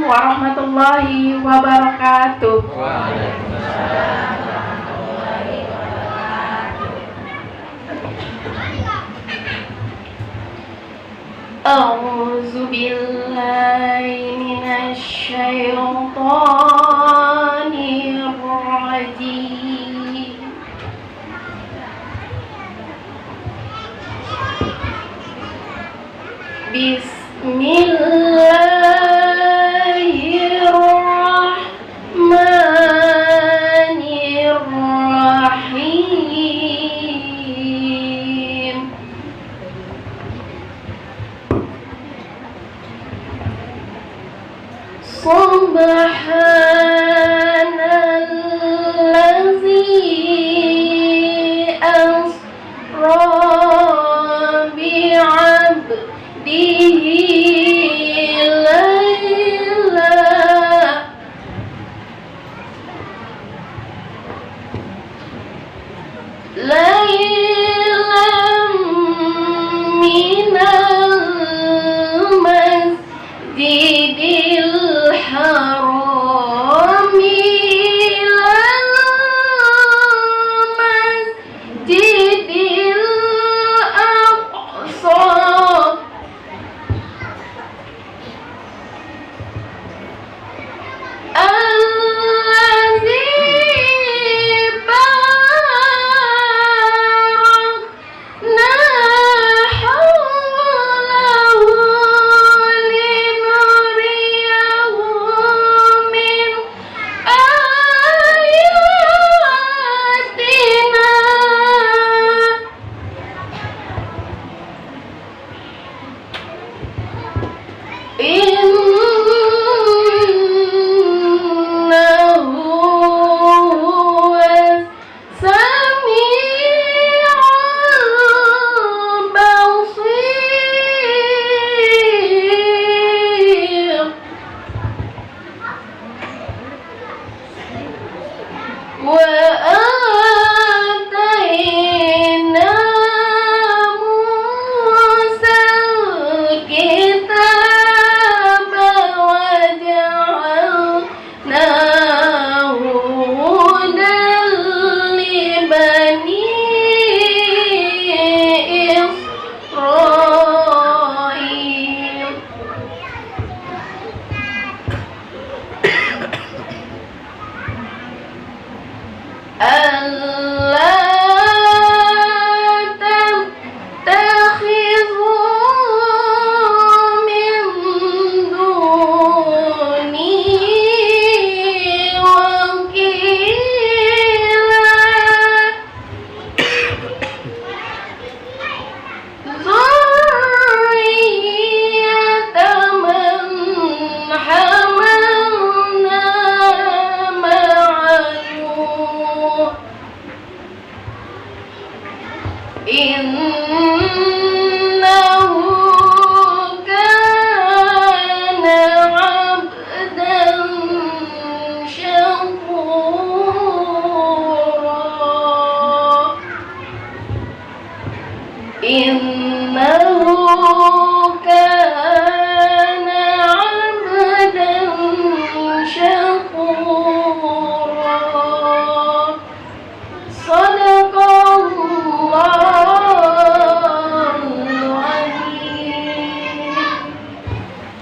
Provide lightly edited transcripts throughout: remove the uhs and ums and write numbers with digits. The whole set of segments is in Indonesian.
warahmatullahi wabarakatuh. Waalaikumsalam warahmatullahi wabarakatuh. A'udzu billahi minasy syaithanir rajim. Bismillahirrahmanirrahim. Subhanallazi asra bi'abdihi laylan minal masjidil haram ilal masjidil aqsa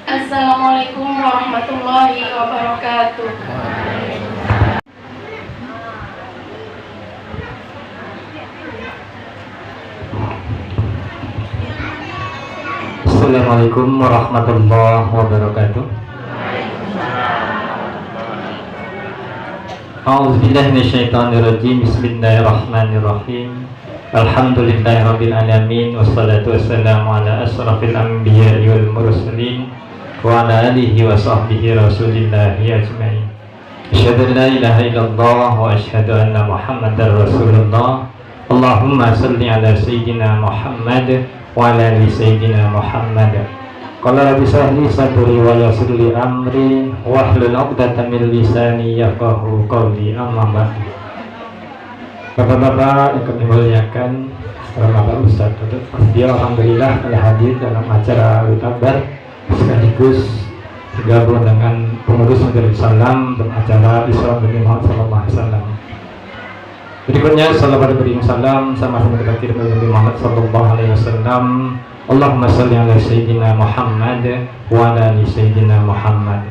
Assalamualaikum warahmatullahi wabarakatuh. Assalamualaikum warahmatullahi wabarakatuh. A'udzubillahi minasyaitonirrajim. Bismillahirrahmanirrahim. Alhamdulillahirabbil alamin wassalatu wassalamu ala asrafil anbiya'i wal mursalin wa ala alihi wa sahbihi rasulillahi ajmain. Asyhadu an la ilaha illallah wa asyhadu anna Muhammadar Rasulullah. Allahumma shalli ala sayyidina Muhammad wa ala ali sayyidina Muhammad. Qala rabbi shrah li sadri wa yassir li amri wahlul 'uqdatam min lisani yafqahu qawli. Amma ba'd. Bapak-bapak yang kami muliakan, Bapak Ustaz Tutut, alhamdulillah telah hadir dalam acara Witabar sekaligus gabung dengan pengurus Majelis Salam dan acara Isra Nabi Muhammad SAW. Berikutnya salawat beri salam sama-sama kita kirim kepada Nabi Muhammad SAW. Allahumma salli ala Sayyidina Muhammad wa ala ali Sayyidina Muhammad.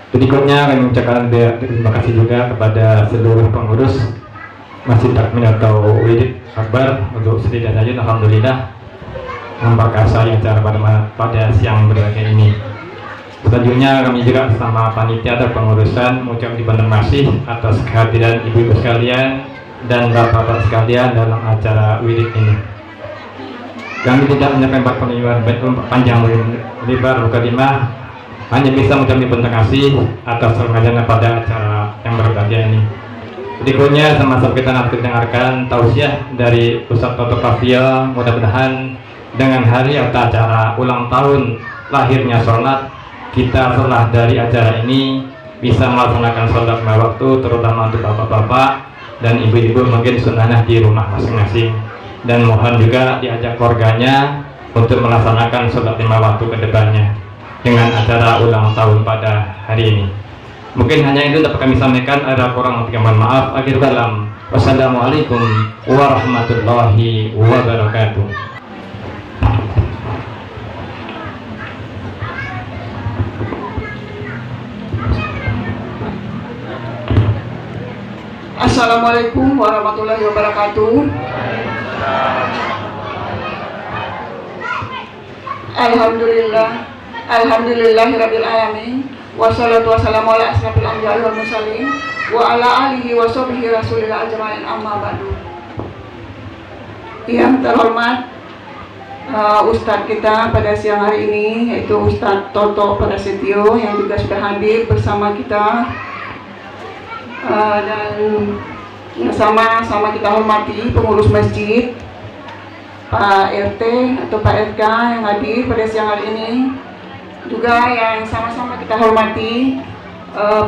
Berikutnya kami mengucapkan terima kasih juga kepada seluruh pengurus Masjid Takmin atau Widit Akbar untuk sedih dan ajun. Alhamdulillah memperkasai acara pada siang berbahagia ini. Selanjutnya kami juga sama panitia atau pengurusan mengucapkan terima kasih atas kehadiran ibu-ibu sekalian dan bapak-bapak sekalian dalam acara Widit ini. Kami tidak menyampaikan panjang lebar mukadimah, hanya bisa mengucapkan terima kasih atas perhatian pada acara yang berbahagia ini. Berikutnya sama-sama kita nanti dengarkan tausiah dari Ustaz Toto Kafia. Mudah-mudahan dengan hari atau acara ulang tahun lahirnya sholat, kita setelah dari acara ini bisa melaksanakan sholat lima waktu, terutama untuk bapak-bapak dan ibu-ibu mungkin sunahnya di rumah masing-masing, dan mohon juga diajak keluarganya untuk melaksanakan sholat lima waktu ke depannya dengan acara ulang tahun pada hari ini. Mungkin hanya itu dapat kami sampaikan. Ada kurang lebih mohon maaf. Akhir kalam, wassalamualaikum warahmatullahi wabarakatuh. Assalamualaikum warahmatullahi wabarakatuh. Alhamdulillahirabbil alamin. Wassalatu wassalamu ala asrofil anbiya'i wal mursalin wa ala alihi wa sahbihi rasulillah ajmain, amma ba'du. Yang terhormat Ustadz kita pada siang hari ini, yaitu Ustadz Toto Prasetyo yang juga sudah hadir bersama kita, dan yang sama-sama kita hormati pengurus masjid, Pak RT atau Pak RK yang hadir pada siang hari ini, juga yang sama-sama kita hormati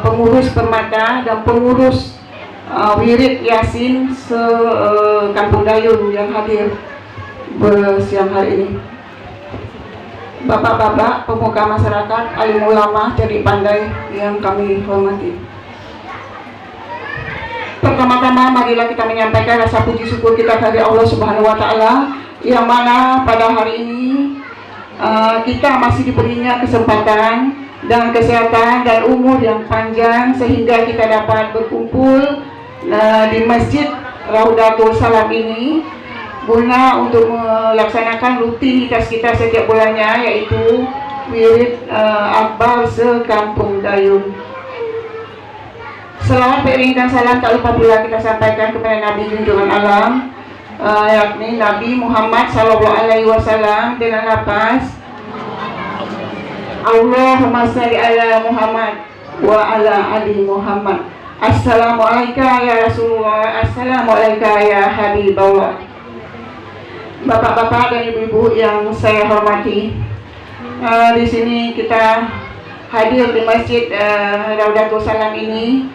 pengurus Permata dan pengurus Wirid Yasin Kampung Dayun yang hadir siang hari ini. Bapak-bapak, pemuka masyarakat, alim ulama, cerdik pandai yang kami hormati. Pertama-tama marilah kita menyampaikan rasa puji syukur kita kepada Allah Subhanahu wa Ta'ala, yang mana pada hari ini kita masih diberinya kesempatan dan kesehatan dan umur yang panjang sehingga kita dapat berkumpul di Masjid Raudatul Salam ini guna untuk melaksanakan rutinitas kita setiap bulannya, yaitu Wirid Akbar se-Kampung Dayun. Selawat beriring dan salam tak lupa pula kita sampaikan kepada Nabi junjungan alam, yakni Nabi Muhammad SAW, dengan lafaz Allahumma shalli ala Muhammad wa ala ali Muhammad. Assalamualaikum ya Rasulullah, assalamualaikum ya Habiballah. Bapak-bapak dan ibu-ibu yang saya hormati, di sini kita hadir di Masjid Raudatul Salam ini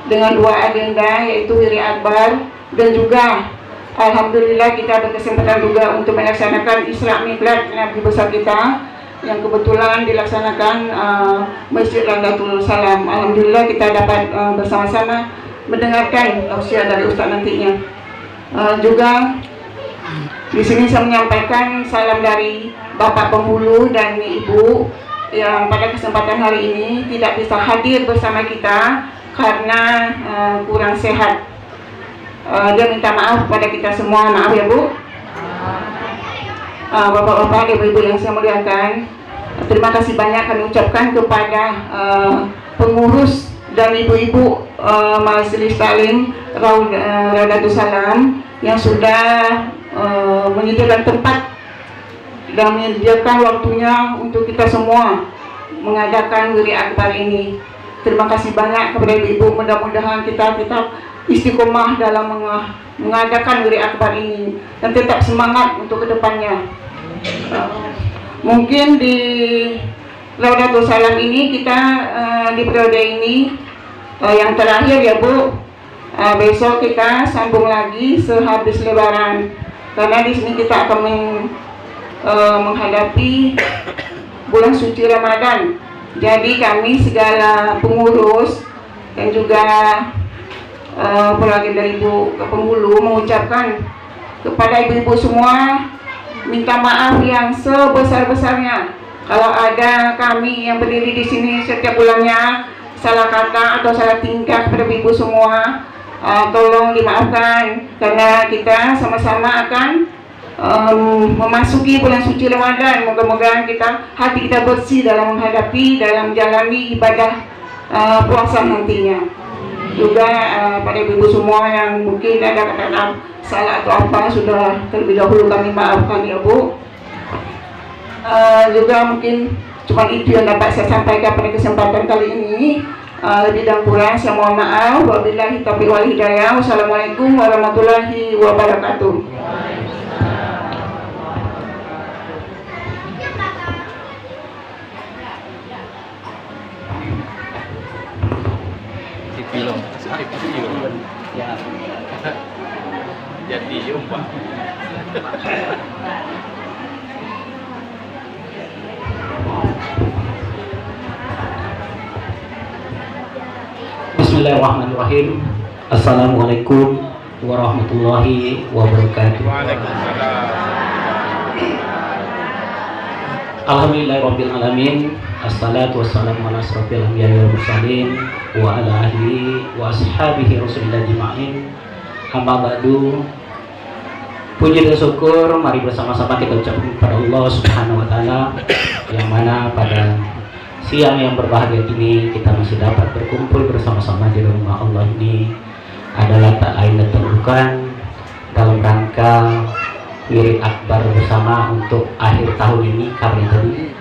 dengan dua agenda, yaitu Wirid Akbar dan juga alhamdulillah kita berkesempatan juga untuk melaksanakan Isra Mi'raj Nabi besar kita yang kebetulan dilaksanakan Masjid Raudatul Salam. Alhamdulillah kita dapat bersama-sama mendengarkan tausiah dari Ustaz nantinya. Juga di sini saya menyampaikan salam dari Bapak Penghulu dan Ibu yang pada kesempatan hari ini tidak bisa hadir bersama kita karena kurang sehat. Dia minta maaf kepada kita semua. Maaf ya Bu. Bapak-bapak, ibu-ibu yang saya muliakan, terima kasih banyak kami ucapkan kepada pengurus dan ibu-ibu Majelis Taklim Raudatul Salam yang sudah menyediakan tempat dan menyediakan waktunya untuk kita semua mengadakan Wirid Akbar ini. Terima kasih banyak kepada ibu-ibu. Mudah-mudahan kita istiqomah dalam mengadakan Wirid Akbar ini dan tetap semangat untuk kedepannya. Mungkin di Raudatul Salam ini kita di periode ini yang terakhir ya Bu. Besok kita sambung lagi sehabis Lebaran, karena di sini kita akan menghadapi bulan suci Ramadan. Jadi kami segala pengurus dan juga apalagi dari Ibu Penghulu mengucapkan kepada ibu-ibu semua, minta maaf yang sebesar-besarnya kalau ada kami yang berdiri di sini setiap bulannya salah kata atau salah tingkah kepada ibu semua. Tolong dimaafkan karena kita sama-sama akan memasuki bulan suci Ramadan. Moga-moga hati kita bersih dalam dalam menjalani ibadah puasa nantinya. Juga pada ibu semua yang mungkin ada kata salah atau apa, sudah terlebih dahulu kami maafkan ya Bu. Juga mungkin cuma itu yang dapat saya sampaikan pada kesempatan kali ini. Lebih dan kurang saya mohon maaf. Wabillahi taufiq wal hidayah. Wassalamualaikum warahmatullahi wabarakatuh. Film, ya. Jadi jumpa. Bismillahirrahmanirrahim. Assalamualaikum warahmatullahi wabarakatuh. Waalaikumsalam. Alhamdulillahirabbil alamin. Assalatu wassalamu ala asrofil anbiya'i wal mursalin wa ala alihi wa ashabihi rasulillah ajma'in. Amma ba'du. Puji dan syukur mari bersama-sama kita ucapkan kepada Allah Subhanahu wa taala, yang mana pada siang yang berbahagia ini kita masih dapat berkumpul bersama-sama di rumah Allah ini adalah tak lain dan tak bukan dalam rangka wirid akbar bersama untuk akhir tahun ini. Karena tadi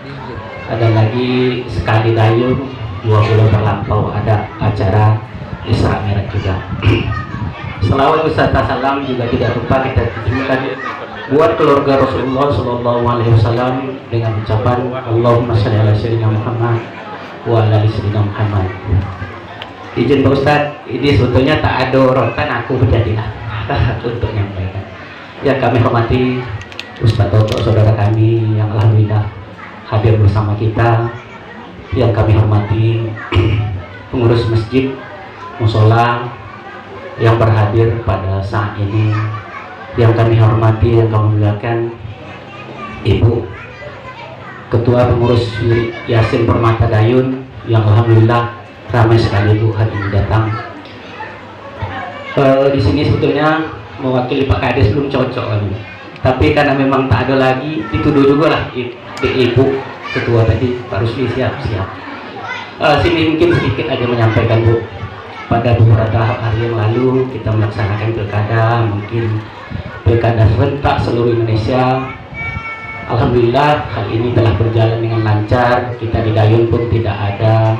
ada lagi sekali dayung 2 bulan terlampau ada acara Isra Mi'raj juga. Selawat beserta salam juga tidak lupa kita tujukan buat keluarga Rasulullah Shallallahu Alaihi Wasallam dengan ucapan Allahumma shalli ala sayyidina Muhammad wa ala ali sayyidina Muhammad. Izin Pak Ustadz, ini sebetulnya tak ada rontan, aku berjadilah untuk menyampaikan. Yang kami hormati Ustadz Toto, saudara kami yang alhamdulillah hadir bersama kita. Yang kami hormati pengurus masjid, musola yang berhadir pada saat ini. Yang kami hormati, yang kami muliakan Ibu Ketua Pengurus Yasin Permata Dayun yang alhamdulillah ramai sekali Bu hari ini datang. Di sini sebetulnya mewakili Pak Kades belum cocok kan, tapi karena memang tak ada lagi, dituduh juga lah Ibu Ketua tadi Pak Rusli siap-siap. Sini mungkin sedikit aja menyampaikan Bu. Pada beberapa hari yang lalu kita melaksanakan pilkada, mungkin pilkada serentak seluruh Indonesia. Alhamdulillah hal ini telah berjalan dengan lancar. Kita di Dayun pun tidak ada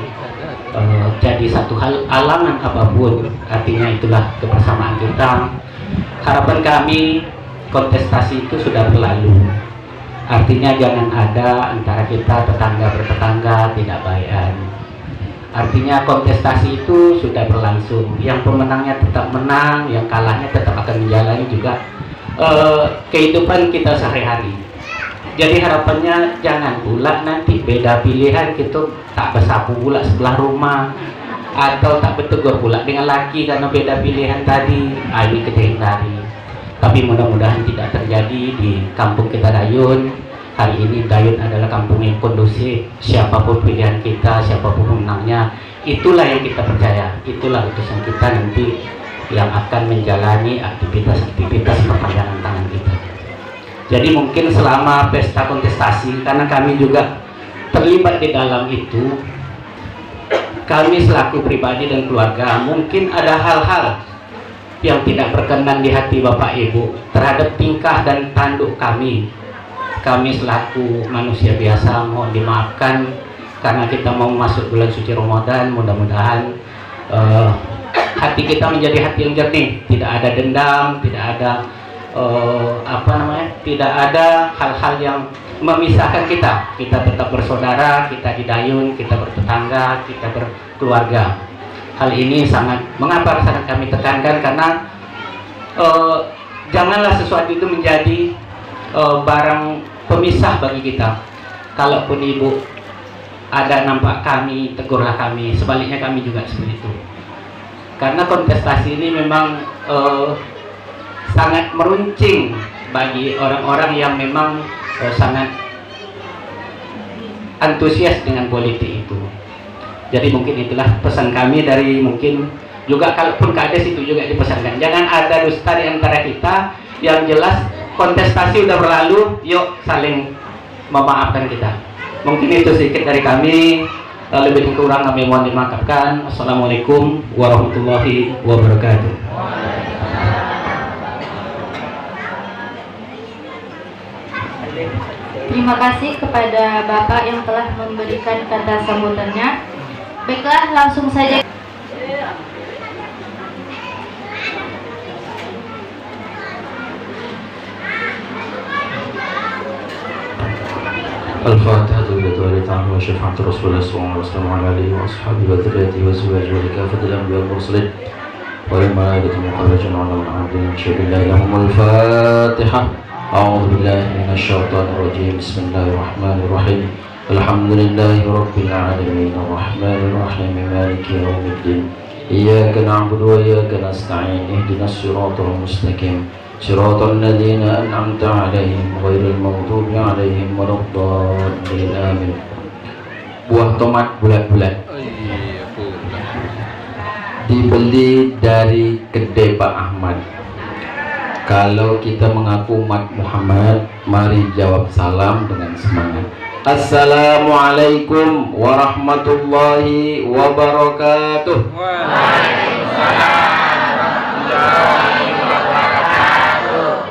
jadi satu hal alangan apapun. Artinya itulah kebersamaan kita. Harapan kami kontestasi itu sudah berlalu. Artinya jangan ada antara kita tetangga bertetangga tidak baikan. Artinya kontestasi itu sudah berlangsung. Yang pemenangnya tetap menang, yang kalahnya tetap akan menjalani juga kehidupan kita sehari-hari. Jadi harapannya jangan pula nanti beda pilihan gitu, tak bersapu pula sebelah rumah, atau tak bertegur pula dengan laki karena beda pilihan tadi. Ini kita hindari. Tapi mudah-mudahan tidak terjadi di kampung kita Dayun. Hari ini Dayun adalah kampung yang kondusif. Siapapun pilihan kita, siapapun pemenangnya, itulah yang kita percaya. Itulah utusan kita nanti yang akan menjalani aktivitas-aktivitas perpanjangan tangan kita. Jadi mungkin selama pesta kontestasi, karena kami juga terlibat di dalam itu, kami selaku pribadi dan keluarga mungkin ada hal-hal yang tidak berkenan di hati Bapak Ibu terhadap tingkah dan tanduk kami. Kami selaku manusia biasa mohon dimaafkan karena kita mau masuk bulan suci Ramadan. Mudah-mudahan hati kita menjadi hati yang jernih, tidak ada dendam, tidak ada tidak ada hal-hal yang memisahkan kita. Kita tetap bersaudara, kita di Dayun, kita bertetangga, kita berkeluarga. Hal ini sangat kami tekankan karena janganlah sesuatu itu menjadi barang pemisah bagi kita. kalaupun ibu ada nampak kami, tegurlah kami. Sebaliknya kami juga seperti itu. Karena kontestasi ini memang sangat meruncing bagi orang-orang yang memang sangat antusias dengan politik itu. Jadi mungkin itulah pesan kami dari mungkin juga kalaupun kades itu juga dipesankan. Jangan ada dusta di antara kita. Yang jelas kontestasi udah berlalu, yuk saling memaafkan kita. Mungkin itu sedikit dari kami. Lebih kurang kami mohon dimaafkan. Assalamualaikum warahmatullahi wabarakatuh. Terima kasih kepada Bapak yang telah memberikan kata sambutannya. Baiklah, langsung saja. الفاتحة لله تعالى وشفاعة رسول الله صلى الله عليه وسلم وعلى آله وأصحابه وذريته وأزواجه وكافة الأنبياء والمرسلين والملائكة المقربين وعلى من عبدهم شهد الله لهم الفاتحة. أعوذ بالله من الشيطان الرجيم. بسم الله الرحمن الرحيم. الحمد لله رب العالمين الرحمن الرحيم مالك يوم الدين. إياك نعبد وإياك نستعين. اهدنا الصراط المستقيم صراط الذين أنعمت عليهم غير المغضوب عليهم ولا الضالين آمين. Buah tomat bulat-bulat dibeli dari kedai Pak Ahmad. Kalau kita mengaku umat Muhammad, mari jawab salam dengan semangat. Assalamualaikum warahmatullahi wabarakatuh.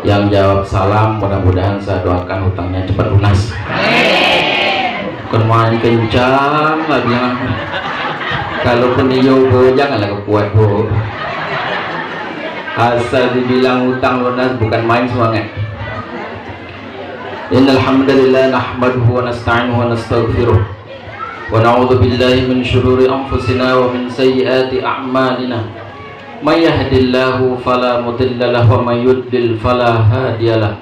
Yang jawab salam mudah-mudahan saya doakan hutangnya cepat lunas. Bukan main kencang lah bilang. Kalau penio bu janganlah kekuat bu. Asal dibilang hutang lunas bukan main semangat. Innal hamdalillah nahmaduhu wa nasta'inuhu wa nastaghfiruh wa na'udzu billahi min shururi anfusina wa min sayyiati a'malina. May yahdihillahu fala mudilla lahu wa may yudlil fala hadiyalah.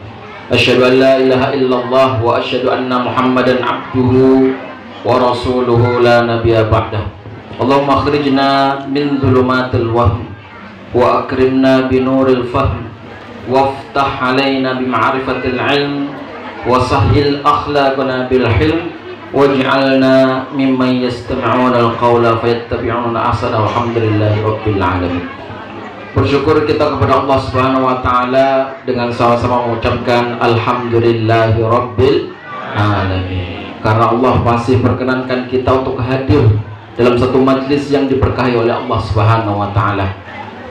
Asyhadu an la ilaha illallah wa asyhadu anna Muhammadan abduhu wa rasuluhu la nabiyya ba'dah. Allahumma akhrijna min dhulumatil wahm wa akrimna binuril fahm waftah alaina bima'rifatil ilm wa sahhil akhlaqana bil hilm waj'alna mimman yastami'una al-qawla fayattabi'una ahsana. Alhamdulillahi rabbil alamin. Bersyukur kita kepada Allah Subhanahu wa taala dengan sama-sama mengucapkan alhamdulillahi rabbil alamin. Karena Allah masih perkenankan kita untuk hadir dalam satu majlis yang diberkahi oleh Allah Subhanahu wa taala.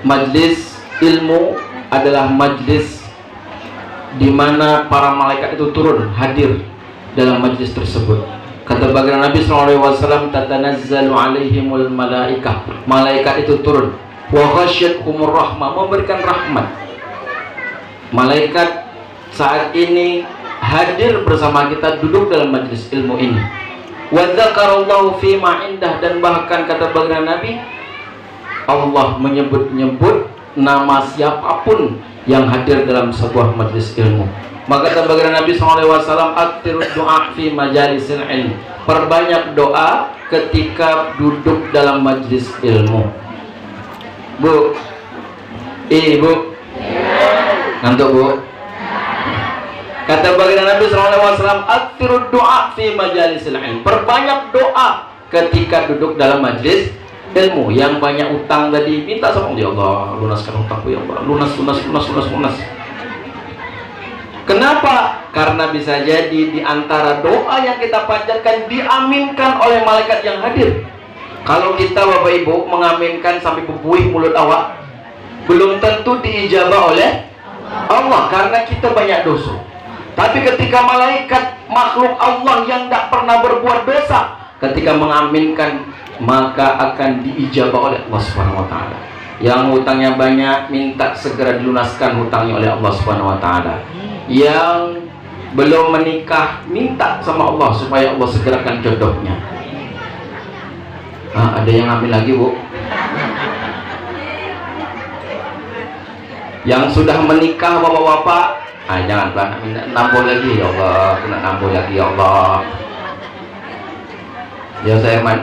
Majlis ilmu adalah majlis di mana para malaikat itu turun hadir dalam majlis tersebut. Kata baginda Nabi SAW, tatanazzalu alaihimul malaikah. Malaikat itu turun. Wa ghasyiyatuhumur rahmah, memberikan rahmat. Malaikat saat ini hadir bersama kita duduk dalam majlis ilmu ini. Wa dzakarallahu fima indah, dan bahkan kata baginda Nabi, Allah menyebut-nyebut nama siapapun yang hadir dalam sebuah majlis ilmu. Maka kata baginda Nabi SAW, aktirud doa fi majalisil ilm. Perbanyak doa ketika duduk dalam majlis ilmu. Bu, ibu, ngantuk bu? Kata baginda Nabi SAW, aktirud doa fi majalisil ilm. Perbanyak doa ketika duduk dalam majlis ilmu. Yang banyak utang tadi minta sama Allah, ya Allah lunaskan utangku ya Allah, lunas. Kenapa? Karena bisa jadi di antara doa yang kita panjatkan diaminkan oleh malaikat yang hadir. Kalau kita Bapak Ibu mengaminkan sampai berbuih mulut awak, belum tentu diijabah oleh Allah karena kita banyak dosa. Tapi ketika malaikat makhluk Allah yang tidak pernah berbuat dosa, ketika mengaminkan, maka akan diijabah oleh Allah Subhanahu wa taala. Yang hutangnya banyak minta segera dilunaskan hutangnya oleh Allah Subhanahu wa taala. Yang belum menikah minta sama Allah supaya Allah segerakan jodohnya. Ada yang ambil lagi bu? Yang sudah menikah bapak-bapak, jangan minta nambah lagi ya Allah, kena nambah lagi ya Allah. Ya saya Herman.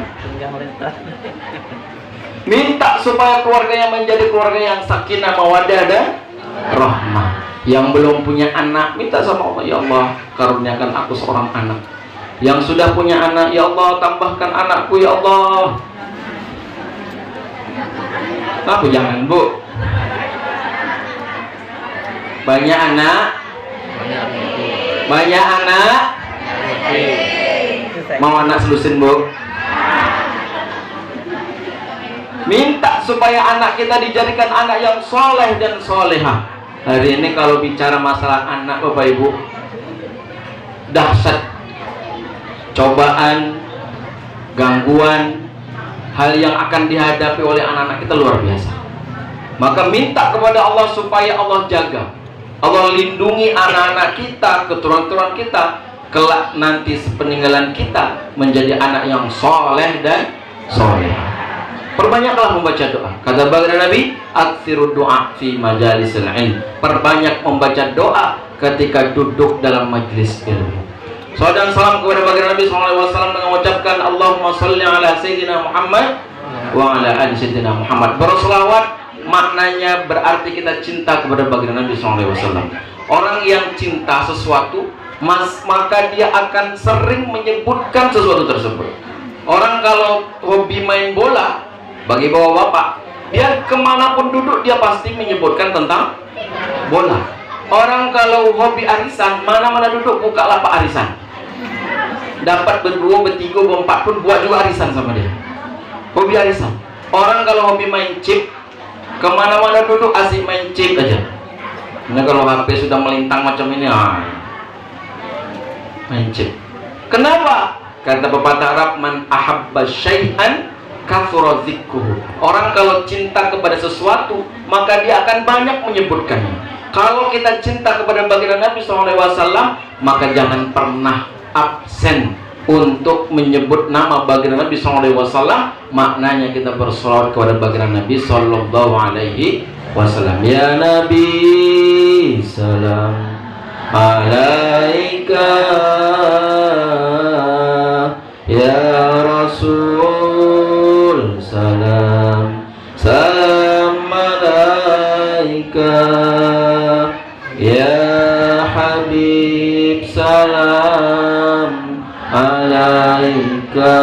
Minta supaya keluarganya menjadi keluarga yang sakinah mawaddah dan rahmah. Yang belum punya anak, minta sama Allah, ya Allah karuniakan aku seorang anak. Yang sudah punya anak, ya Allah tambahkan anakku ya Allah. Tapi jangan Bu, banyak anak, mau anak selusin Bu. Minta supaya anak kita dijadikan anak yang soleh dan solehah. Hari ini kalau bicara masalah anak Bapak Ibu, dahsyat, cobaan, gangguan, hal yang akan dihadapi oleh anak-anak kita luar biasa. Maka minta kepada Allah supaya Allah jaga, Allah lindungi anak-anak kita, keturunan-keturunan kita, kelak nanti sepeninggalan kita menjadi anak yang soleh dan soleh. Perbanyaklah membaca doa. Kata baginda Nabi, aktsirud doa fi majalisil ilm. Perbanyak membaca doa ketika duduk dalam majlis ilmu. Salawat dan salam kepada baginda Nabi SAW dengan mengucapkan Allahumma sholli ala sayyidina Muhammad wa ala ali sayyidina Muhammad. Berselawat maknanya berarti kita cinta kepada baginda Nabi SAW. Orang yang cinta sesuatu, maka dia akan sering menyebutkan sesuatu tersebut. Orang kalau hobi main bola, bagi bapak-bapak, dia kemanapun duduk dia pasti menyebutkan tentang bola. Orang kalau hobi arisan, mana-mana duduk buka lapak arisan. Dapat berdua, bertiga, berempat pun buat juga arisan sama dia. Hobi arisan. Orang kalau hobi main chip, kemana-mana duduk asik main chip aja. Nah kalau HP sudah melintang macam ini, main chip. Kenapa? Kata pepatah Arab, man ahabba syai'an kathura dzikruhu. Orang kalau cinta kepada sesuatu, maka dia akan banyak menyebutkannya. Kalau kita cinta kepada baginda Nabi SAW, maka jangan pernah absen untuk menyebut nama baginda Nabi SAW. Maknanya kita bersolawat kepada baginda Nabi SAW. Ya Nabi, salam alaika, ya Rasul, salam alaika, ya Habib, salam alaika,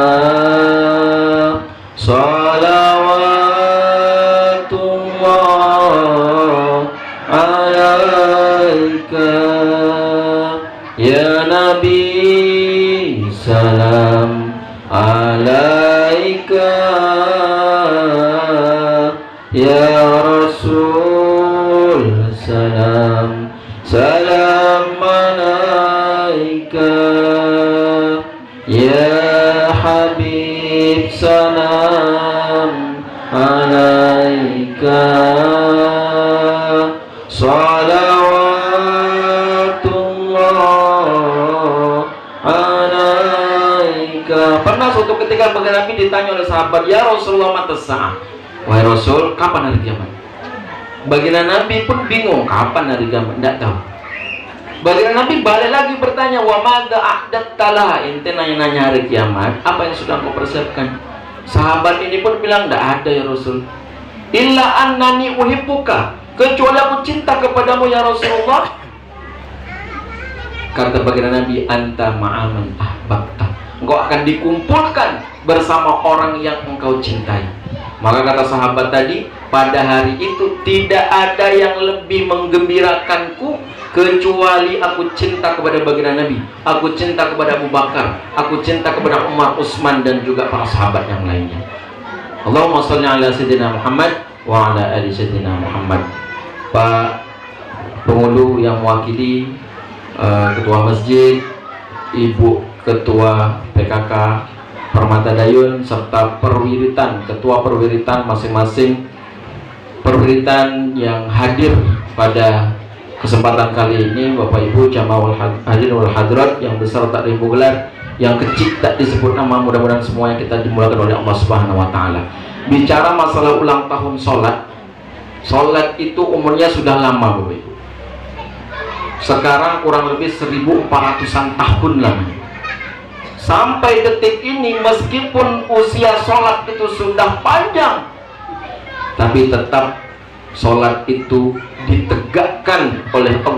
salawatullah alaika, ya Nabi, salam alaika, ya Rasul, salam alaika, ya Habib, salam alaika, salawatullah alaika. Pernah suatu ketika baginda Nabi ditanya oleh sahabat, ya Rasulullah, mata sa'ah, wahai Rasul, kapan hari kiamat? Baginda Nabi pun bingung, kapan hari kiamat? Tidak tahu. Baginda Nabi balik lagi bertanya, wa madza a'dattalah, ente nanya-nanya hari kiamat, apa yang sudah kau persiapkan? Sahabat ini pun bilang, tidak ada ya Rasul. Illa annani uhibbuka, kecuali aku cinta kepadamu ya Rasulullah. Kata baginda Nabi, anta ma'aman ahbabta, engkau akan dikumpulkan bersama orang yang engkau cintai. Maka kata sahabat tadi, pada hari itu tidak ada yang lebih menggembirakanku kecuali aku cinta kepada baginda Nabi, aku cinta kepada Abu Bakar, aku cinta kepada Umar, Utsman, dan juga para sahabat yang lainnya. Allahumma sholli ala sayyidina Muhammad wa ala ali sayyidina Muhammad. Pak Pengulu yang mewakili Ketua Masjid, Ibu Ketua PKK Permata Dayun, serta perwiritan, Ketua perwiritan masing-masing perwiritan yang hadir pada kesempatan kali ini, Bapak Ibu jamaah hadirin wal hadirat yang besar tak ribu gelar, yang kecil tak disebut nama, mudah-mudahan semuanya kita dimulakan oleh Allah Subhanahu wa taala. Bicara masalah ulang tahun salat itu umurnya sudah lama Bapak Ibu. Sekarang kurang lebih 1400-an tahun lamanya. sampai detik ini meskipun usia sholat itu sudah panjang, tapi tetap sholat itu ditegakkan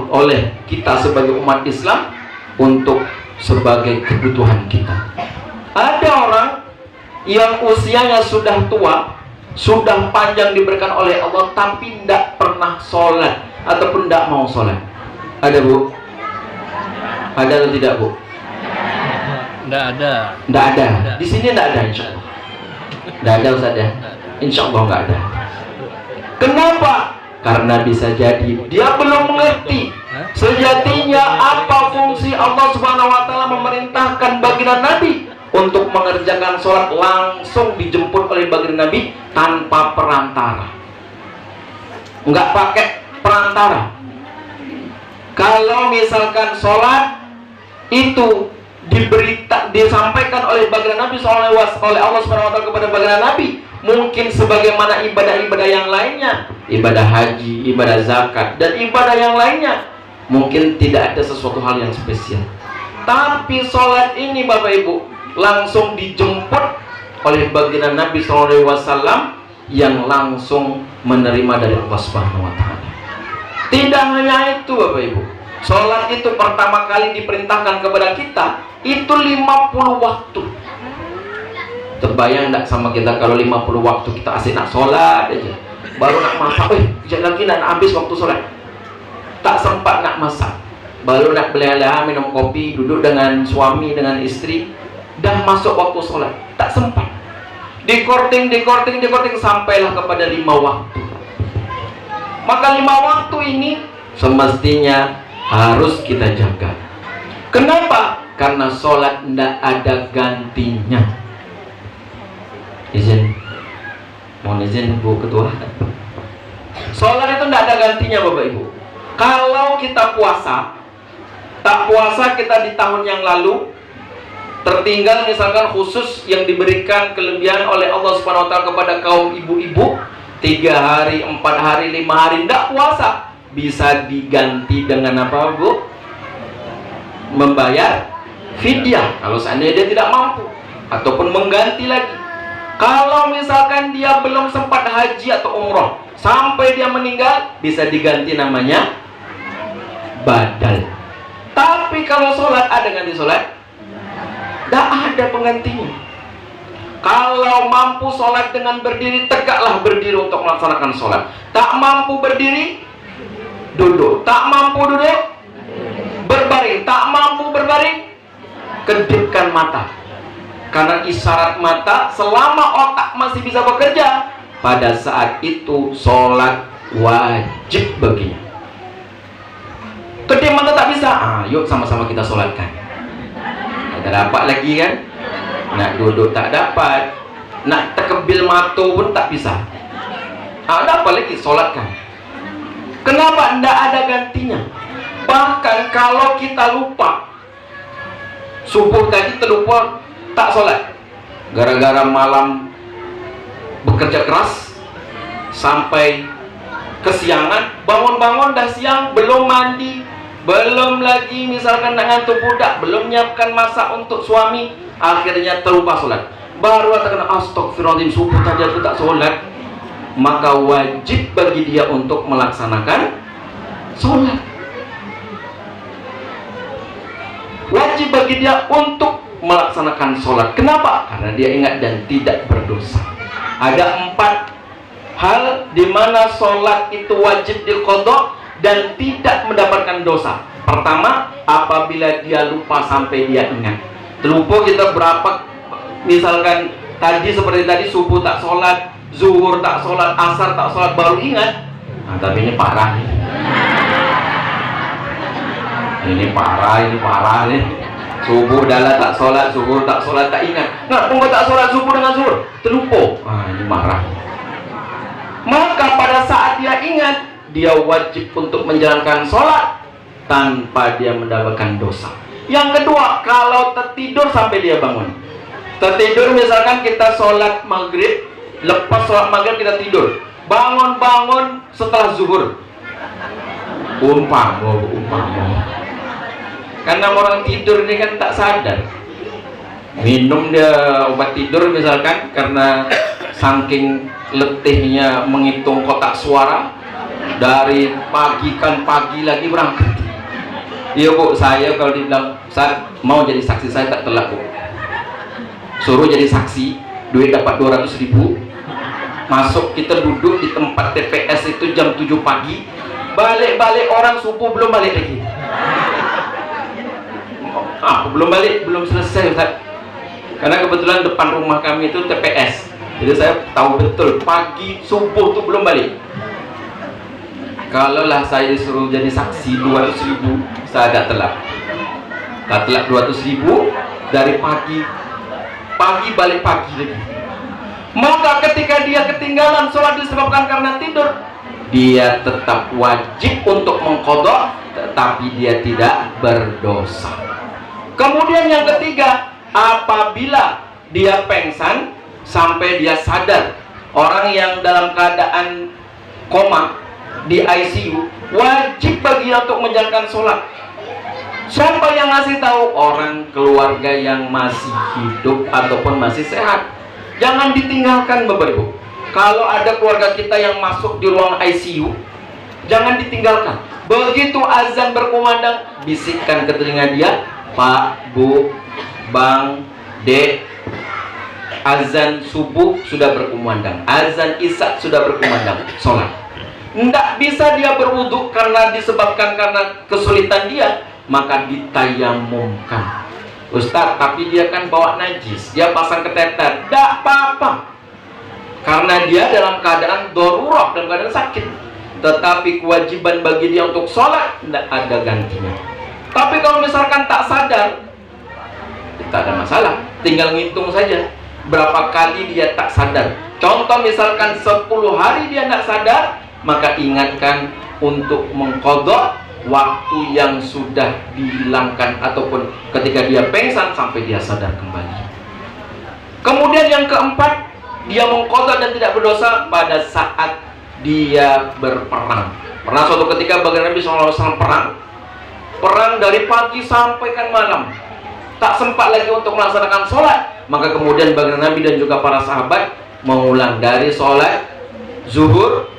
oleh kita sebagai umat Islam untuk sebagai kebutuhan kita. Ada orang yang usianya sudah tua, sudah panjang diberikan oleh Allah, tapi tidak pernah sholat ataupun tidak mau sholat. Ada bu? Ada atau tidak bu? Tidak ada. Tidak ada. Di sini tidak ada, insya Allah. Tidak ada Ustaz ya? Insya Allah nggak ada. Kenapa? Karena bisa jadi dia belum mengerti sejatinya apa fungsi Allah Subhanahu wa Ta'ala memerintahkan baginda Nabi untuk mengerjakan sholat langsung dijemput oleh baginda Nabi tanpa perantara, nggak pakai perantara. Kalau misalkan sholat itu disampaikan oleh baginda Nabi oleh Allah Subhanahu wa Ta'ala kepada baginda Nabi, mungkin sebagaimana ibadah-ibadah yang lainnya, ibadah haji, ibadah zakat, dan ibadah yang lainnya, mungkin tidak ada sesuatu hal yang spesial. Tapi sholat ini Bapak Ibu langsung dijemput oleh baginda Nabi SAW yang langsung menerima dari Allah Subhanahu wa Ta'ala. Tidak hanya itu Bapak Ibu, sholat itu pertama kali diperintahkan kepada kita itu 50 waktu. Terbayang enggak sama kita kalau 50 waktu kita asik nak sholat aja, baru nak masak, kejap lagi nak habis waktu sholat, tak sempat nak masak, baru nak beleha-leha minum kopi, duduk dengan suami, dengan istri, dah masuk waktu sholat, tak sempat. Dikorting sampailah kepada 5 waktu. Maka 5 waktu ini semestinya harus kita jaga. Kenapa? Karena sholat tidak ada gantinya. Mohon izin Bu Ketua. Sholat itu tidak ada gantinya Bapak Ibu. Kalau kita puasa, tak puasa kita di tahun yang lalu, tertinggal misalkan khusus yang diberikan kelebihan oleh Allah Subhanahu wa Ta'ala kepada kaum ibu-ibu, 3 hari, 4 hari, 5 hari tidak puasa, bisa diganti dengan apa Bu? Membayar fidyah kalau seandainya dia tidak mampu, ataupun mengganti lagi. Kalau misalkan dia belum sempat haji atau umroh sampai dia meninggal, bisa diganti namanya badal. Tapi kalau sholat, ada ganti sholat? Tidak ada penggantinya. Kalau mampu sholat dengan berdiri, tegaklah berdiri untuk melaksanakan sholat. Tak mampu berdiri, duduk. Tak mampu duduk, berbaring. Tak mampu berbaring, kedipkan mata. Karena isyarat mata, selama otak masih bisa bekerja, pada saat itu sholat wajib baginya. Kedip mata tak bisa, yuk sama-sama kita sholatkan. Tak dapat lagi kan? Nak duduk tak dapat, nak terkebil mata pun tak bisa. Ada apa lagi? Sholatkan. Kenapa? Tidak ada gantinya. Bahkan kalau kita lupa, subuh tadi terlupa tak sholat, gara-gara malam bekerja keras sampai kesiangan, bangun-bangun dah siang, belum mandi, belum lagi misalkan nak ngantuk budak, belum nyiapkan masak untuk suami, akhirnya terlupa sholat. Baru katakan astagfirullahaladzim, subuh tadi aku tak sholat. Maka wajib bagi dia untuk melaksanakan sholat. Wajib bagi dia untuk melaksanakan sholat. Kenapa? Karena dia ingat dan tidak berdosa. Ada 4 hal di mana sholat itu wajib diqadha dan tidak mendapatkan dosa. Pertama, apabila dia lupa sampai dia ingat. Terlupa kita berapa, misalkan tadi seperti tadi subuh tak sholat, zuhur tak sholat, asar tak sholat, baru ingat. Nah, tapi ini parah nih. Ini parah nih. Subuh adalah tak sholat, zuhur tak sholat, tak ingat. Nah, tunggu tak sholat subuh dengan zuhur, terlupa. Ini marah. Maka pada saat dia ingat, dia wajib untuk menjalankan sholat tanpa dia mendapatkan dosa. Yang kedua, kalau tertidur sampai dia bangun. Tertidur misalkan kita sholat maghrib, lepas sholat maghrib kita tidur, bangun setelah zuhur. Umpama. Karena orang tidur ini kan tak sadar. minum dia obat tidur misalkan karena saking letihnya menghitung kotak suara dari pagi lagi berangkat. Iya Bu, saya kalau dibilang saya mau jadi saksi saya tak telat Bu, suruh jadi saksi, duit dapat 200.000, masuk kita duduk di tempat TPS itu jam 7 pagi, balik orang subuh belum balik lagi. Belum balik, belum selesai Ustaz. Karena kebetulan depan rumah kami itu TPS, jadi saya tahu betul pagi subuh tuh belum balik. Kalaulah saya disuruh jadi saksi 200.000, saya agak telat. Tak telat 200.000 dari pagi balik pagi lagi. Maka ketika dia ketinggalan sholat disebabkan karena tidur, dia tetap wajib untuk mengqadha, tetapi dia tidak berdosa. Kemudian yang ketiga, apabila dia pengsan sampai dia sadar, orang yang dalam keadaan koma di ICU, wajib bagi dia untuk menjalankan sholat. Siapa yang ngasih tahu? Orang keluarga yang masih hidup ataupun masih sehat. Jangan ditinggalkan Bapak Ibu. Kalau ada keluarga kita yang masuk di ruang ICU, jangan ditinggalkan. Begitu azan berkumandang, bisikkan ke telinga dia, Pak, Bu, Bang, Dek, azan subuh sudah berkumandang, azan isya sudah berkumandang, sholat. Tidak bisa dia berwudu karena disebabkan karena kesulitan dia, maka ditayamumkan. Ustaz, tapi dia kan bawa najis, dia pasang keteter, tidak apa-apa, karena dia dalam keadaan darurat, dalam keadaan sakit. Tetapi kewajiban bagi dia untuk sholat tidak ada gantinya. Tapi kalau misalkan tak sadar, tidak ada masalah, tinggal ngitung saja berapa kali dia tak sadar. Contoh misalkan 10 hari dia tidak sadar, maka ingatkan untuk mengqadha waktu yang sudah dihilangkan ataupun ketika dia pengsan sampai dia sadar kembali. Kemudian yang keempat, dia mengqadha dan tidak berdosa pada saat dia berperang. Pernah suatu ketika baginda Nabi SAW perang dari pagi sampai kan malam, tak sempat lagi untuk melaksanakan sholat. Maka kemudian baginda Nabi dan juga para sahabat mengulang dari sholat zuhur,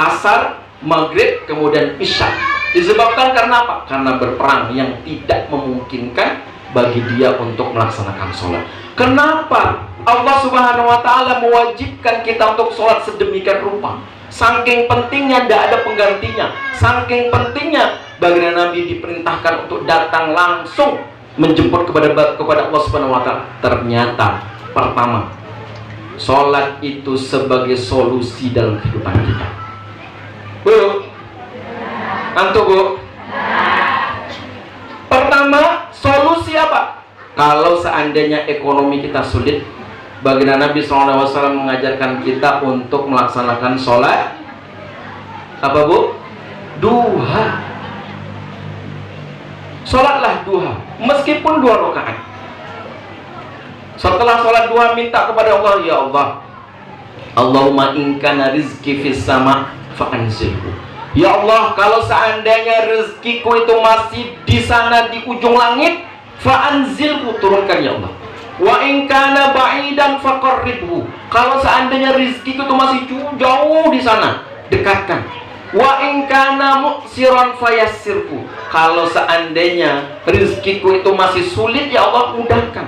asar, maghrib, kemudian isya. Disebabkan karena apa? Karena berperang yang tidak memungkinkan bagi dia untuk melaksanakan sholat. Kenapa Allah Subhanahu wa Ta'ala mewajibkan kita untuk sholat sedemikian rupa? Saking pentingnya, tidak ada penggantinya. Saking pentingnya, baginda Nabi diperintahkan untuk datang langsung menjemput kepada Allah Subhanahu wa Ta'ala. Ternyata pertama, sholat itu sebagai solusi dalam kehidupan kita. Bu, antum Bu? Pertama, solusi apa? Kalau seandainya ekonomi kita sulit, baginda Nabi SAW mengajarkan kita untuk melaksanakan sholat apa Bu? Duha. Sholatlah duha, meskipun 2 rakaat. Setelah sholat duha, minta kepada Allah, ya Allah, Allahumma in kana rizki fis sama fa'anzilhu. Ya Allah, kalau seandainya rezekiku itu masih di sana di ujung langit, fa'anzilhu, turunkan ya Allah. Wa in kana ba'idan faqarribhu. Kalau seandainya rezekiku itu masih jauh di sana, dekatkan. Wa in kana mu'siran fayassirhu. Kalau seandainya rezekiku itu masih sulit, ya Allah, mudahkan.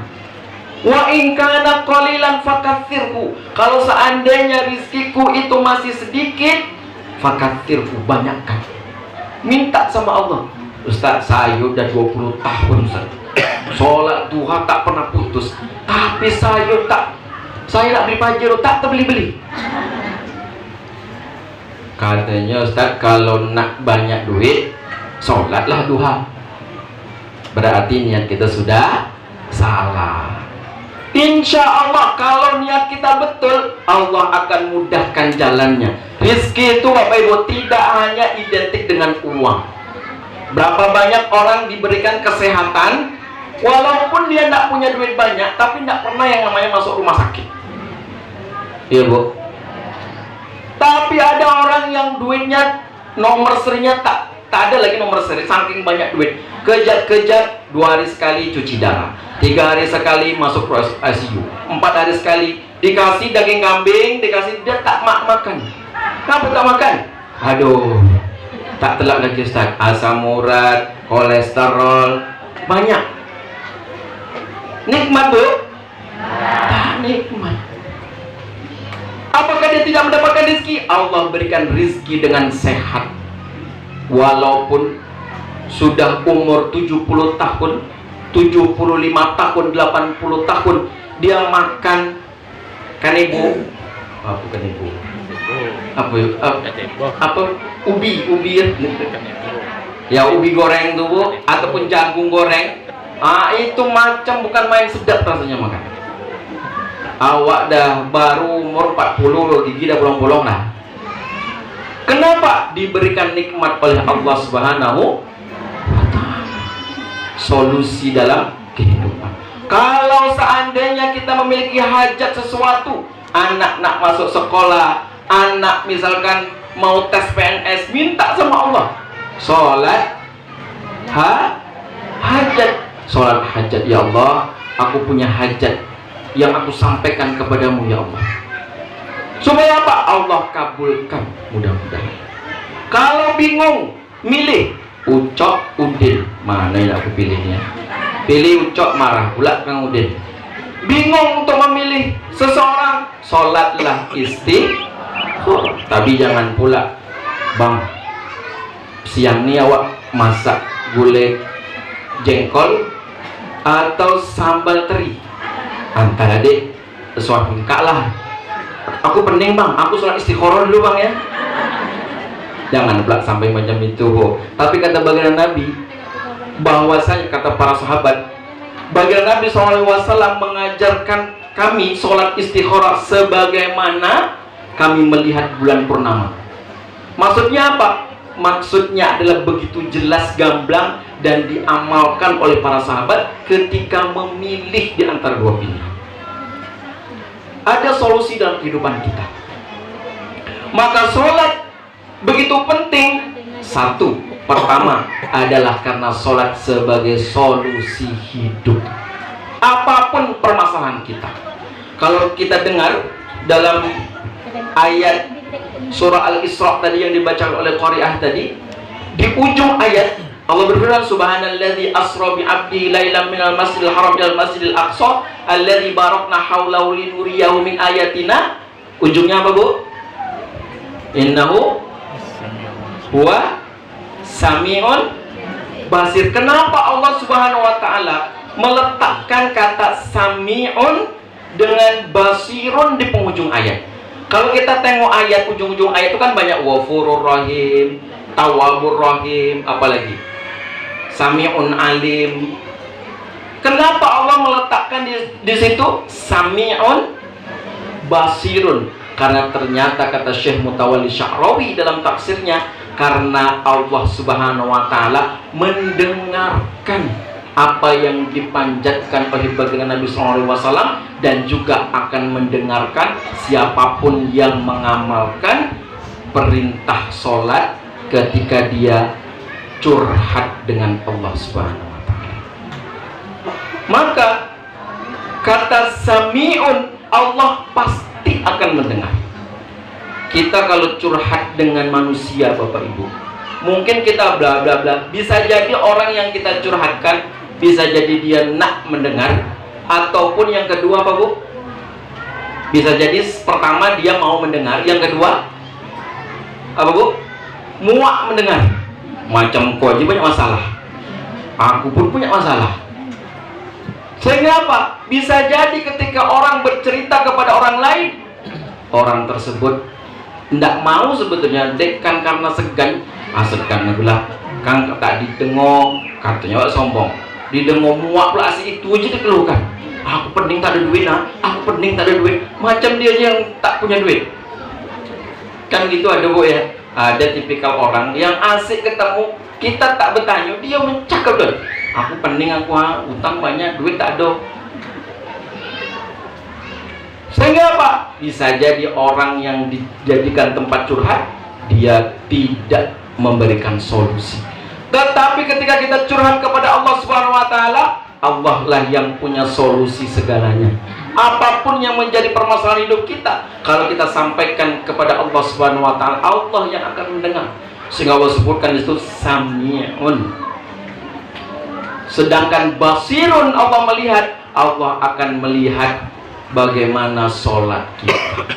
Wa in kana qalilan fakaththirhu. Kalau seandainya rezekiku itu masih sedikit, fakaththirhu, banyakkan. Minta sama Allah. Ustaz, saya udah 20 tahun Ustaz, sholat duha tak pernah putus, tapi saya nak beli pajero tak terbeli-beli. Katanya Ustaz, kalau nak banyak duit, sholatlah duha. Berarti niat kita sudah salah. Insya Allah kalau niat kita betul, Allah akan mudahkan jalannya. Rizki itu Bapak Ibu tidak hanya identik dengan uang. Berapa banyak orang diberikan kesehatan, walaupun dia tidak punya duit banyak, tapi tidak pernah yang namanya masuk rumah sakit. Iya Bu. Tapi ada orang yang duitnya nomor serinya tak ada lagi nomor seri, saking banyak duit. Kejar-kejar 2 hari sekali cuci darah, 3 hari sekali masuk ICU, 4 hari sekali dikasih daging kambing, dikasih, dia tak makan. Kenapa tak makan? Aduh, tak telak lagi Ustaz. Asam urat, kolesterol, banyak. Nikmat bu? Tak nikmat. Apakah dia tidak mendapatkan rezeki? Allah berikan rezeki dengan sehat. Walaupun sudah umur 70 tahun, 75 tahun, 80 tahun, dia makan kan ibu? Bukan ibu. Apa? Ubi ya. Ya ubi goreng tuh bu, ataupun jagung goreng. Itu macam bukan main sedap rasanya makan. Awak dah baru umur 40, gigi dah bolong-bolong lah. Kenapa? Diberikan nikmat oleh Allah Subhanahu wa Ta'ala. Solusi dalam kehidupan. Kalau seandainya kita memiliki hajat sesuatu, anak nak masuk sekolah, anak misalkan mau tes PNS, minta sama Allah. Sholat hajat. Sholat hajat, ya Allah, aku punya hajat yang aku sampaikan kepadamu ya Allah. Supaya apa? Allah kabulkan mudah-mudahan. Kalau bingung, milih Ucok, Udin. Mana yang aku pilihnya? Pilih Ucok, marah pula Kang Udin. Bingung untuk memilih seseorang, sholatlah istighfar. Tapi jangan pula, Bang, siang ni awak masak gulai jengkol atau sambal teri. Antara adik sesuatu kalah. Aku pening Bang, aku sholat istikharah dulu Bang ya. Jangan pula sampai macam itu. Tapi kata baginda Nabi, bahwasanya kata para sahabat, baginda Nabi SAW mengajarkan kami sholat istikharah sebagaimana kami melihat bulan purnama. Maksudnya apa? Maksudnya adalah begitu jelas gamblang dan diamalkan oleh para sahabat ketika memilih di antara dua pilihan. Ada solusi dalam kehidupan kita. Maka sholat begitu penting. Satu, pertama adalah karena sholat sebagai solusi hidup. Apapun permasalahan kita. Kalau kita dengar dalam ayat surah Al-Isra tadi yang dibaca oleh Qari'ah tadi, di ujung ayat Allah berfirman, Subhanalladzi asra bi 'abdihi lailan minal masjidil haram ilal masjidil aqsa alladzi barakna haulahu linuriyahu min ayatina. Ujungnya apa Bu? Innahu huwa sami'un basir. Kenapa Allah Subhanahu wa taala meletakkan kata sami'un dengan basirun di penghujung ayat? Kalau kita tengok ayat, ujung-ujung ayat itu kan banyak Ghafurur Rahim, Tawwabur Rahim, apalagi Sami'un Alim. Kenapa Allah meletakkan di situ Sami'un Basirun? Karena ternyata kata Syekh Mutawalli Sya'rawi dalam tafsirnya, karena Allah Subhanahu wa taala mendengarkan apa yang dipanjatkan oleh baginda Nabi SAW dan juga akan mendengarkan siapapun yang mengamalkan perintah sholat ketika dia curhat dengan Allah Subhanahu wa taala. Maka kata Sami'un, Allah pasti akan mendengar. Kita kalau curhat dengan manusia Bapak Ibu, mungkin kita bla bla bla, bisa jadi orang yang kita curhatkan, bisa jadi dia nak mendengar, ataupun yang kedua apa Bu? Bisa jadi pertama dia mau mendengar, yang kedua apa Bu? Muak mendengar. Macam kau aja banyak masalah, aku pun punya masalah. Sehingga apa? Bisa jadi ketika orang bercerita kepada orang lain, orang tersebut tidak mau sebetulnya, dek kan karena segan. Segan adalah kan tak ditengok, katanya sombong, ditengok muak pula itu aja dikeluhkan. Aku pening tak ada duit, aku pening tak ada duit. Macam dia yang tak punya duit. Kan gitu ada Bu ya. Ada tipikal orang yang asik ketemu, kita tak bertanya, dia mencakap tuh. Aku pening, aku utang banyak, duit tak ada. Sehingga apa? Bisa jadi orang yang dijadikan tempat curhat, dia tidak memberikan solusi. Tetapi ketika kita curhat kepada Allah Subhanahu wa taala, Allah lah yang punya solusi segalanya. Apapun yang menjadi permasalahan hidup kita, kalau kita sampaikan kepada Allah Subhanahu wa taala, Allah yang akan mendengar. Sehingga Allah sebutkan itu Sami'un. Sedangkan Basirun, Allah melihat, Allah akan melihat bagaimana sholat kita.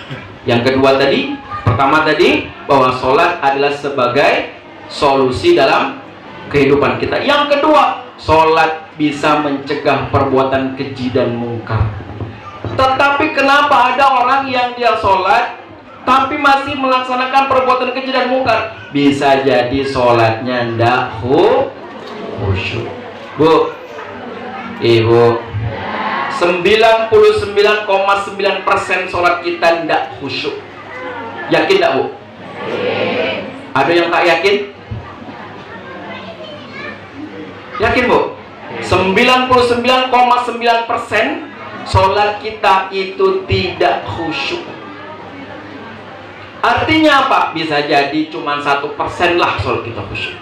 Yang kedua tadi, pertama tadi, bahwa sholat adalah sebagai solusi dalam kehidupan kita. Yang kedua, sholat bisa mencegah perbuatan keji dan mungkar. Tetapi kenapa ada orang yang dia sholat tapi masih melaksanakan perbuatan keji dan mungkar? Bisa jadi sholatnya ndak khusyuk. Bu, ibu, 99,9% sholat kita ndak khusyuk. Yakin ndak, Bu? Ada yang tak yakin? Yakin, Bu? 99,9% sholat kita itu tidak khusyuk. Artinya apa? Bisa jadi cuma 1% lah sholat kita khusyuk.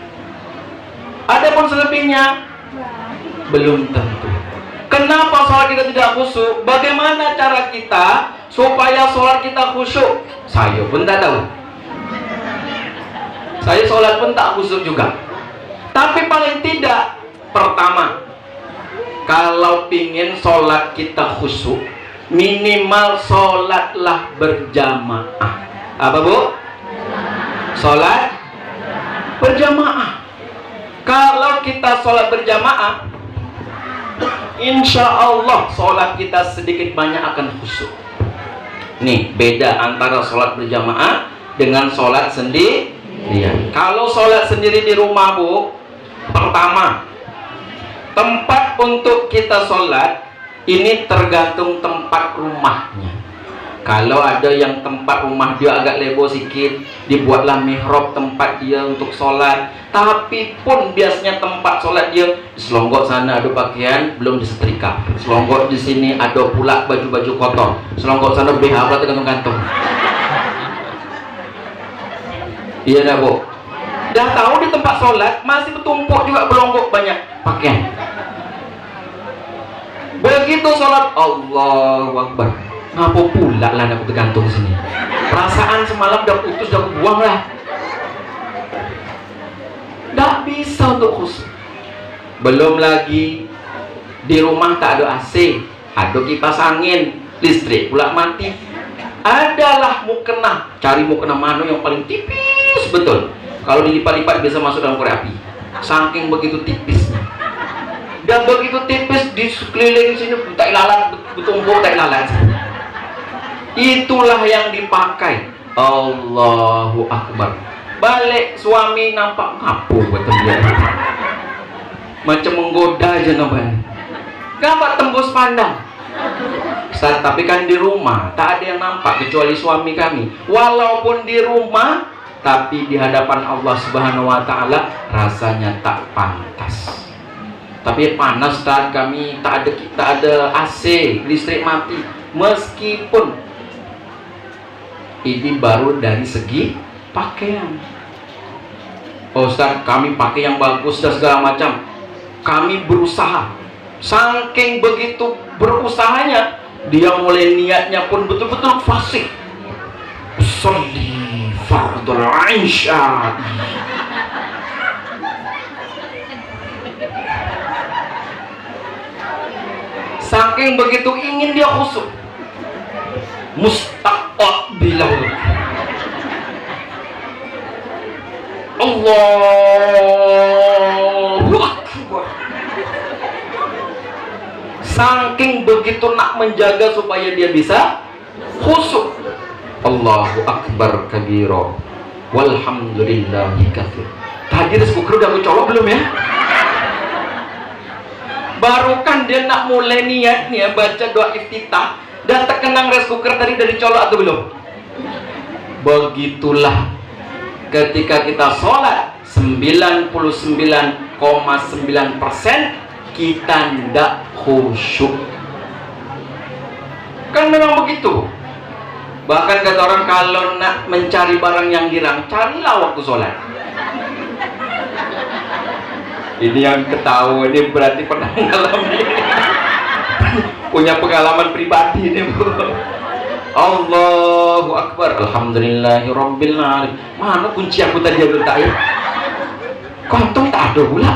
Adapun selebihnya belum tentu. Kenapa sholat kita tidak khusyuk? Bagaimana cara kita supaya sholat kita khusyuk? Saya pun tak tahu. Saya sholat pun tak khusyuk juga. Tapi paling tidak, pertama, kalau pingin sholat kita khusyuk, minimal sholatlah berjamaah. Apa, Bu? Sholat berjamaah. Kalau kita sholat berjamaah, insya Allah sholat kita sedikit banyak akan khusyuk. Nih, beda antara sholat berjamaah dengan sholat sendirian. Kalau sholat sendiri di rumah, Bu, pertama, tempat untuk kita sholat ini tergantung tempat rumahnya. Kalau ada yang tempat rumah dia agak lebo sedikit, dibuatlah mihrab tempat dia untuk sholat. Tapi pun biasanya tempat sholat dia di selonggok sana ada pakaian belum disetrika, selonggok di sini ada pula baju-baju kotor, selonggok sana BH pula tergantung-gantung. Iya dah, Bu. Dah tahu di tempat sholat masih bertumpuk juga belonggok banyak pakaian. Begitu sholat, Allahu Akbar, ngapa pula lah aku tergantung sini? Perasaan semalam dah putus, dah buang lah. Tak bisa untuk khusyuk. Belum lagi di rumah tak ada AC, ada kipas angin, listrik pula mati. Adalah mukena, cari mukena mana yang paling tipis betul. Kalau dilipat-lipat bisa masuk dalam korek api. Saking begitu tipisnya. Dan begitu tipis di sekeliling sini tak lalat, bertumpuk tak lalat. Itulah yang dipakai. Allahu Akbar. Balik suami nampak ngapu betul dia. Macam menggoda aja namanya. Kenapa tembus pandang? Ustaz, tapi kan di rumah tak ada yang nampak kecuali suami kami. Walaupun di rumah, tapi di hadapan Allah Subhanahu wa taala rasanya tak pantas. Tapi panas saat kami tak ada AC, listrik mati. Meskipun ini baru dari segi pakaian. Oh, Ustaz, kami pakai yang bagus dan segala macam. Kami berusaha. Saking begitu berusahanya, dia mulai niatnya pun betul-betul fasih. Sholli fardul isya. Saking begitu ingin dia khusyuk, mustaqbilah Allahu Akbar. Saking begitu nak menjaga supaya dia bisa khusyuk. Allahu Akbar kabira walhamdulillahi katsir. Tadi res kukur udah mencolok belum ya? Baru kan dia nak mulai niatnya baca doa iftitah, dan terkenang rice cooker tadi dari colok atau belum? Begitulah ketika kita sholat 99,9% kita tidak khusyuk. Kan memang begitu. Bahkan kata orang kalau nak mencari barang yang hilang, carilah waktu sholat. Ini yang ketawa ini berarti pernah mengalami punya pengalaman pribadi ini, Bu. Allahu Akbar. Alhamdulillahirabbil alamin. Mana kunci aku tadi letak ya? Kontong tak ada pula.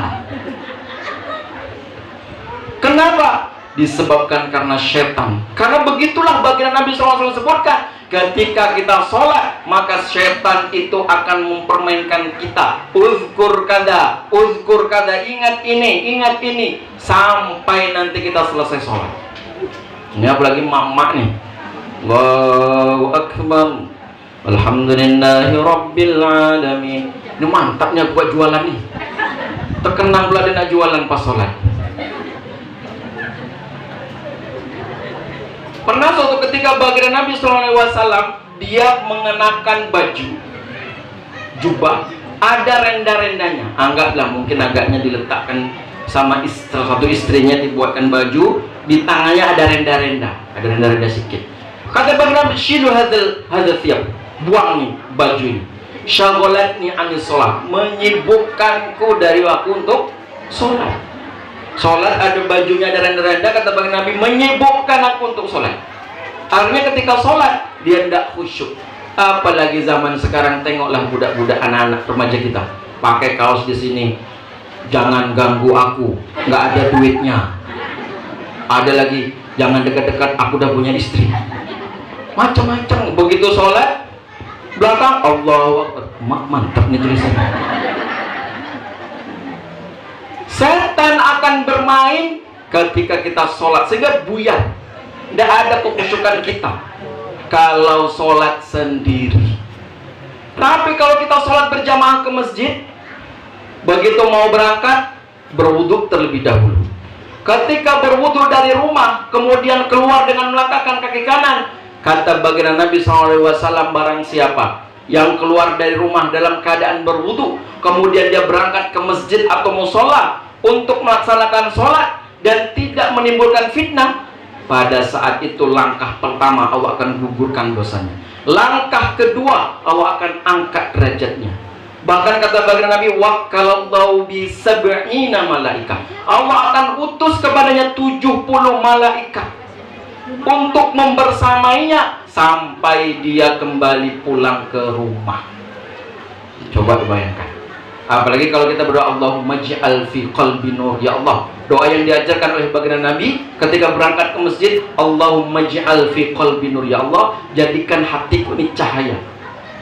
Kenapa? Disebabkan karena setan. Karena begitulah baginda Nabi SAW sebutkan, ketika kita sholat maka setan itu akan mempermainkan kita. Uzkur kada, ingat ini sampai nanti kita selesai sholat. Ini apalagi mak-mak nih. Allahu Akbar. Alhamdulillahi Rabbil Alamin. Ini mantapnya buat jualan nih. Terkenang pula dia nak jualan pas sholat. Pernah suatu ketika baginda Nabi SAW dia mengenakan baju jubah, ada renda-rendanya. Anggaplah mungkin agaknya diletakkan sama satu istrinya, dibuatkan baju, di tangannya ada renda-renda sikit. Kata baginda Nabi, shilu hadzal thiyab, buang nih baju ini. Syaghalatni anis sholat, menyibukkanku dari waktu untuk sholat. Sholat ada bajunya, ada renda-renda, kata baginda Nabi, menyibukkan aku untuk sholat. Artinya ketika sholat dia tidak khusyuk. Apalagi zaman sekarang, tengoklah budak-budak, anak-anak remaja kita pakai kaos di sini, jangan ganggu aku, nggak ada duitnya. Ada lagi, jangan dekat-dekat, aku udah punya istri. Macam-macam. Begitu sholat belakang, Allahu Akbar. Mantap nih tulisannya. Setan akan bermain ketika kita sholat sehingga buyar, tidak ada kekhusyukan kita kalau sholat sendiri. Tapi kalau kita sholat berjamaah ke masjid, begitu mau berangkat berwudu terlebih dahulu. Ketika berwudu dari rumah kemudian keluar dengan melangkahkan kaki kanan, kata baginda Nabi SAW, barang siapa yang keluar dari rumah dalam keadaan berwudu kemudian dia berangkat ke masjid atau musola untuk melaksanakan sholat dan tidak menimbulkan fitnah, pada saat itu langkah pertama Allah akan gugurkan dosanya. Langkah kedua Allah akan angkat derajatnya. Bahkan kata baginda Nabi, wakalallahu bi sab'ina malaika, Allah akan utus kepadanya 70 malaikat untuk membersamainya sampai dia kembali pulang ke rumah. Coba bayangkan. Apalagi kalau kita berdoa, Allahumma ij'al fi qalbi nur, ya Allah. Doa yang diajarkan oleh baginda Nabi ketika berangkat ke masjid, Allahumma ij'al fi qalbi nur, ya Allah, jadikan hatiku ini cahaya.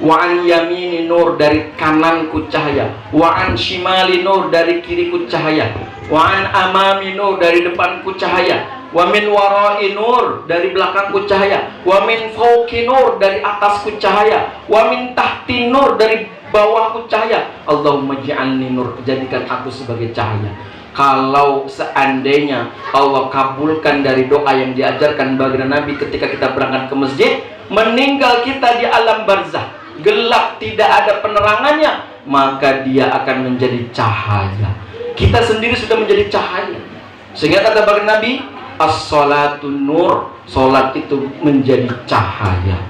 Wa an yamini nur, dari kananku cahaya. Wa an shimali nur, dari kiriku cahaya. Wa an amami nur, dari depanku cahaya. Wa min warai nur, dari belakangku cahaya. Wa min fawqi nur, dari atasku cahaya. Wa min tahti nur, dari bawahku cahaya. Allahumma ja'alni nur, jadikan aku sebagai cahaya. Kalau seandainya Allah kabulkan dari doa yang diajarkan baginda Nabi ketika kita berangkat ke masjid, meninggal kita di alam barzah, gelap, tidak ada penerangannya, maka dia akan menjadi cahaya. Kita sendiri sudah menjadi cahaya. Sehingga kata baginda Nabi, as-salatu nur, salat itu menjadi cahaya.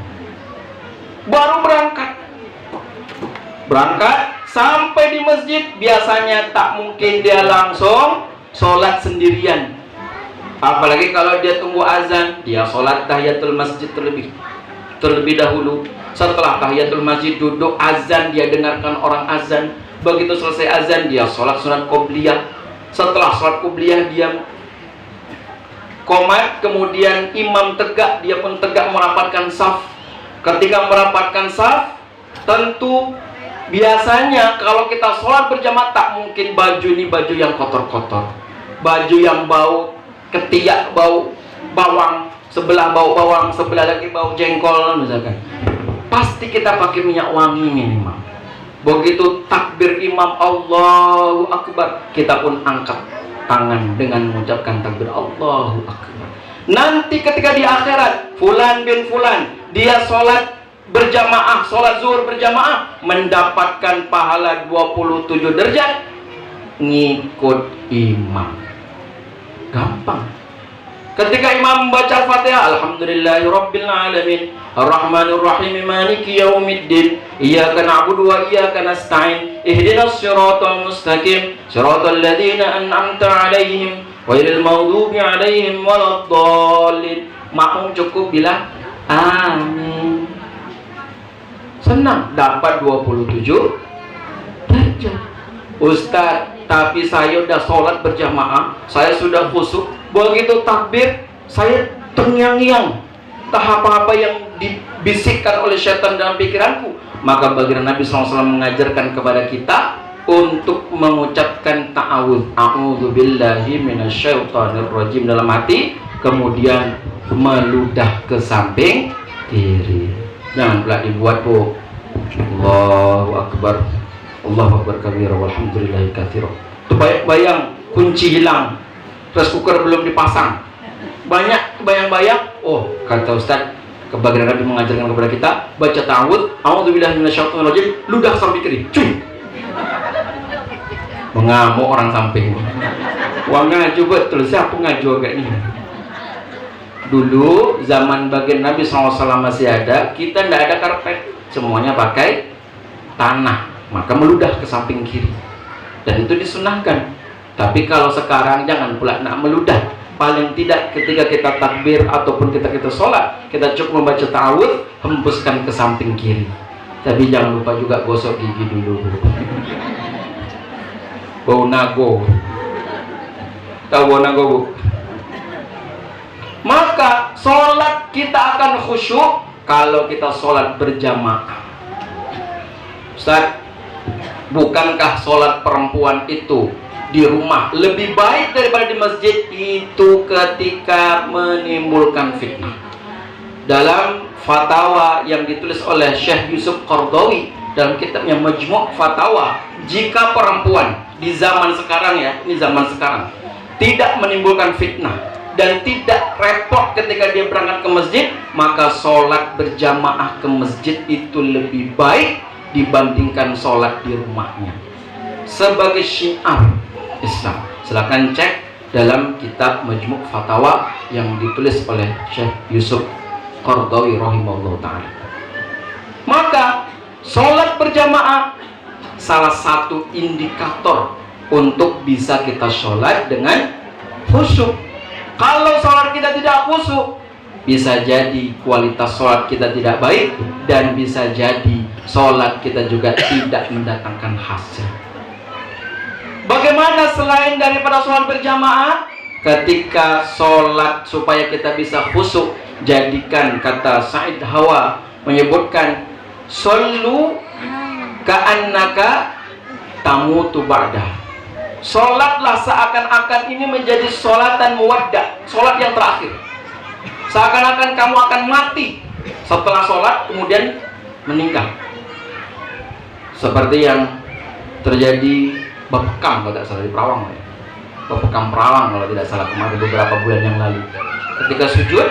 Baru berangkat sampai di masjid, biasanya tak mungkin dia langsung sholat sendirian. Apalagi kalau dia tunggu azan, dia sholat tahiyatul masjid terlebih dahulu. Setelah tahiyatul masjid duduk, azan dia dengarkan orang azan. Begitu selesai azan dia sholat sunat qobliyah. Setelah sholat qobliyah dia qomat, kemudian imam tegak, dia pun tegak merapatkan saf. Ketika merapatkan saf, tentu biasanya kalau kita sholat berjamaah tak mungkin baju ini baju yang kotor-kotor, baju yang bau ketiak, bau bawang, sebelah bau bawang, sebelah lagi bau jengkol misalkan. Pasti kita pakai minyak wangi minimal. Begitu takbir imam Allahu Akbar, kita pun angkat tangan dengan mengucapkan takbir Allahu Akbar. Nanti ketika di akhirat, fulan bin fulan, dia sholat berjamaah, sholat zuhur berjamaah, mendapatkan pahala 27 derajat, ngikut imam. Gampang. Ketika imam membaca Al-Fatihah, Alhamdulillahirabbil alamin, Arrahmanir Rahim, Maliki yaumiddin, Iyyaka na'budu wa iyyaka nasta'in, Ihdinas siratal mustaqim, siratal ladzina an'amta 'alaihim, ghairil maghdubi 'alaihim waladdallin. Makmum cukup bilang amin. Senang, dapat 27 derajat. Ustaz, tapi saya udah sholat berjamaah, saya sudah khusyuk, begitu takbir saya terngiang-ngiang, entah apa-apa yang dibisikkan oleh syaitan dalam pikiranku. Maka baginda Nabi SAW mengajarkan kepada kita untuk mengucapkan ta'awudz, a'udzubillahi minasyaitonirrajim dalam hati, kemudian meludah ke samping kiri. Jangan pula dibuat, Bu. Allahu Akbar, Allahu Akbar kabira, walhamdulillahi katsira. Itu bayang kunci hilang, rice cooker belum dipasang, banyak bayang-bayang. Oh, kata Ustaz, kebaginda Nabi mengajarkan kepada kita baca ta'awudz, a'udzubillahi minasyaitonirrajim, ludah sampai kiri. Cuy. Mengamuk orang samping. Wah, ngaju betul, siapa ngaju agak ini? Dulu zaman baginda Nabi SAW masih ada, kita tidak ada karpet, semuanya pakai tanah, maka meludah ke samping kiri, dan itu disunahkan. Tapi kalau sekarang jangan pula nak meludah. Paling tidak ketika kita takbir ataupun kita sholat, kita cukup membaca ta'awudz, hembuskan ke samping kiri. Tapi jangan lupa juga gosok gigi dulu. Bau nago, tahu bau nago, Bu? Maka sholat kita akan khusyuk kalau kita sholat berjamaah. Ustaz, bukankah sholat perempuan itu di rumah lebih baik daripada di masjid? Itu ketika menimbulkan fitnah. Dalam fatwa yang ditulis oleh Syekh Yusuf Qaradawi dalam kitabnya Majmu' Fatawa, jika perempuan di zaman sekarang, ya, ini zaman sekarang, tidak menimbulkan fitnah dan tidak repot ketika dia berangkat ke masjid, maka sholat berjamaah ke masjid itu lebih baik dibandingkan sholat di rumahnya. Sebagai syiar Islam, silakan cek dalam kitab Majmu' Fatawa yang ditulis oleh Syekh Yusuf Qaradawi rahimahullah ta'ala. Maka sholat berjamaah salah satu indikator untuk bisa kita sholat dengan khusyuk. Kalau sholat kita tidak khusyuk, bisa jadi kualitas sholat kita tidak baik, dan bisa jadi sholat kita juga tidak mendatangkan hasil. Bagaimana selain daripada sholat berjamaah? Ketika sholat supaya kita bisa khusyuk, jadikan, kata Said Hawa menyebutkan, shollu ka'annaka tamutu ba'dah. Sholatlah seakan-akan ini menjadi sholatan muwaddah, sholat yang terakhir. Seakan-akan kamu akan mati setelah sholat kemudian meninggal. Seperti yang terjadi Bapekam kalau tidak salah di Perawang, ya. Bapekam Perawang kalau tidak salah kemarin beberapa bulan yang lalu. Ketika sujud,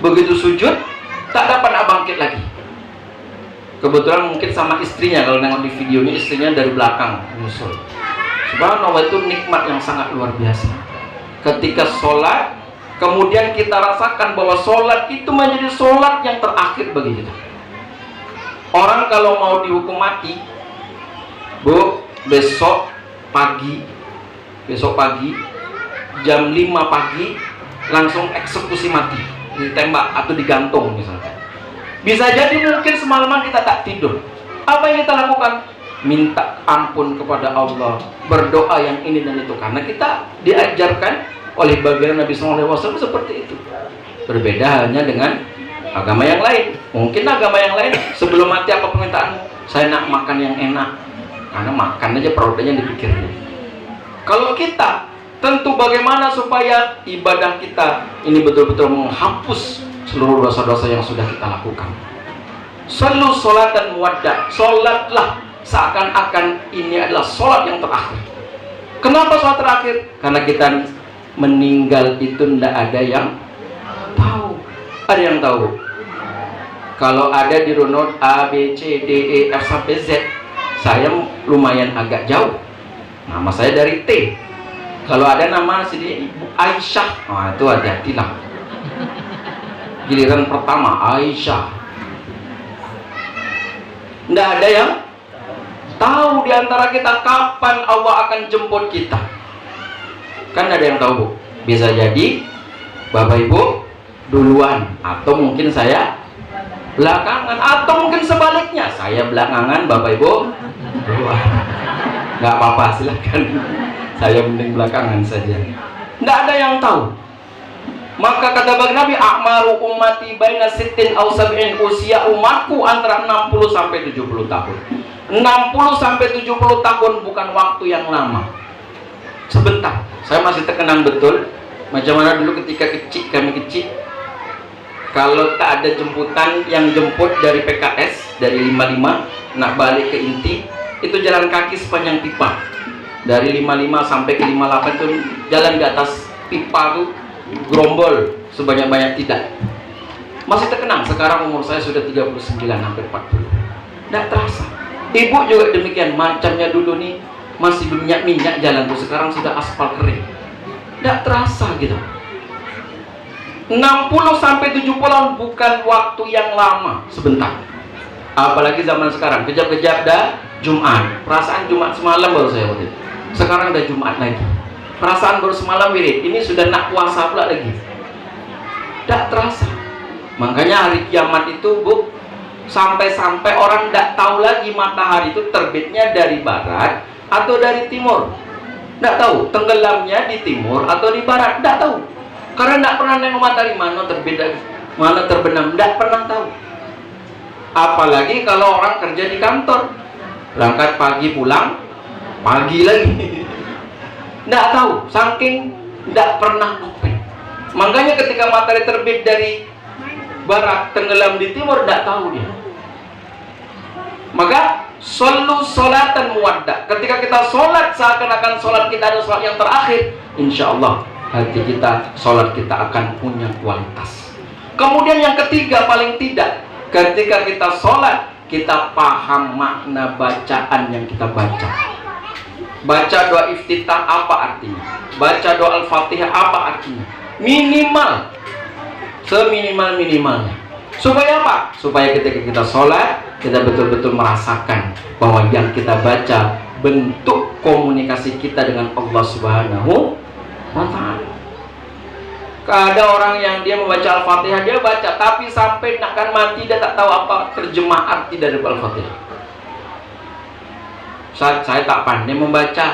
begitu sujud tak dapat bangkit lagi. Kebetulan mungkin sama istrinya, kalau nengok di videonya istrinya dari belakang menyusul. Subhanallah, itu nikmat yang sangat luar biasa. Ketika sholat, kemudian kita rasakan bahwa sholat itu menjadi sholat yang terakhir bagi kita. Orang kalau mau dihukum mati, Bu, besok pagi jam 5 pagi langsung eksekusi mati, ditembak atau digantung misalnya. Bisa jadi mungkin semalaman kita tak tidur. Apa yang kita lakukan? Minta ampun kepada Allah, berdoa yang ini dan itu, karena kita diajarkan oleh baginda Nabi SAW seperti itu. Berbeda halnya dengan agama yang lain. Mungkin agama yang lain sebelum mati apa permintaanmu? Saya nak makan yang enak, karena makan aja perutnya dipikirnya. Kalau kita, tentu bagaimana supaya ibadah kita ini betul-betul menghapus seluruh dosa-dosa yang sudah kita lakukan. Shallu sholatan muwaddah, sholatlah seakan-akan ini adalah sholat yang terakhir. Kenapa sholat terakhir? Karena kita meninggal itu tidak ada yang tahu. Ada yang tahu? Kalau ada di runut A, B, C, D, E, F sampai Z, saya lumayan agak jauh. Nama saya dari T. Kalau ada nama sini Ibu Aisyah, nah itu hati-hatilah. Giliran pertama Aisyah. Nggak ada yang tahu di antara kita kapan Allah akan jemput kita. Kan ada yang tahu, Bu. Bisa jadi Bapak Ibu duluan, atau mungkin saya belakangan, atau mungkin sebaliknya, saya belakangan, Bapak Ibu duluan. Nggak apa-apa, silakan. Saya mending belakangan saja. Nggak ada yang tahu. Maka kata Bang Nabi, a'maru ummati baina sittin aw sab'in, usia umatku antara 60 sampai 70 tahun. 60 sampai 70 tahun bukan waktu yang lama. Sebentar. Saya masih terkenang betul macam mana dulu ketika kami kecil. Kalau tak ada jemputan yang jemput dari PKS, dari 55 nak balik ke inti, itu jalan kaki sepanjang pipa. Dari 55 sampai ke 58 itu jalan di atas pipa tuh gerombol sebanyak-banyak tidak. Masih terkenang. Sekarang umur saya sudah 39 hampir 40. Tidak terasa. Ibu juga demikian, macamnya dulu nih masih minyak-minyak jalan tuh, sekarang sudah aspal kering. Tidak terasa gitu. 60 sampai 70 bukan waktu yang lama, sebentar. Apalagi zaman sekarang, kejap-kejap dah Jumat. Perasaan Jumat semalam baru saya waktu itu. Sekarang udah Jumat lagi. Perasaan baru semalam wirid, ini sudah nak puasa pula lagi. Tidak terasa. Makanya hari kiamat itu, Bu, sampai-sampai orang tidak tahu lagi matahari itu terbitnya dari barat atau dari timur. Tidak tahu, tenggelamnya di timur atau di barat. Tidak tahu. Karena tidak pernah nengok matahari mana terbit, mana terbenam. Tidak pernah tahu. Apalagi kalau orang kerja di kantor, berangkat pagi pulang pagi lagi. Tidak tahu, saking tidak pernah open. Makanya ketika matahari terbit dari barat, tenggelam di timur, tidak tahu dia. Maka solu solatan muwadda. Ketika kita sholat seakan-akan sholat kita adalah sholat yang terakhir, insya Allah hati kita, sholat kita akan punya kualitas. Kemudian yang ketiga, paling tidak, ketika kita sholat, kita paham makna bacaan yang kita baca. Baca doa iftitah apa artinya? Baca doa Al-Fatihah apa artinya? Minimal, seminimal-minimalnya. Supaya apa? Supaya ketika kita sholat, kita betul-betul merasakan bahwa yang kita baca bentuk komunikasi kita dengan Allah Subhanahu wa Ta'ala. Ada orang yang dia membaca Al-Fatihah, dia baca, tapi sampai nak akan mati dia tak tahu apa terjemah arti dari Al-Fatihah. Saya tak pandai membaca,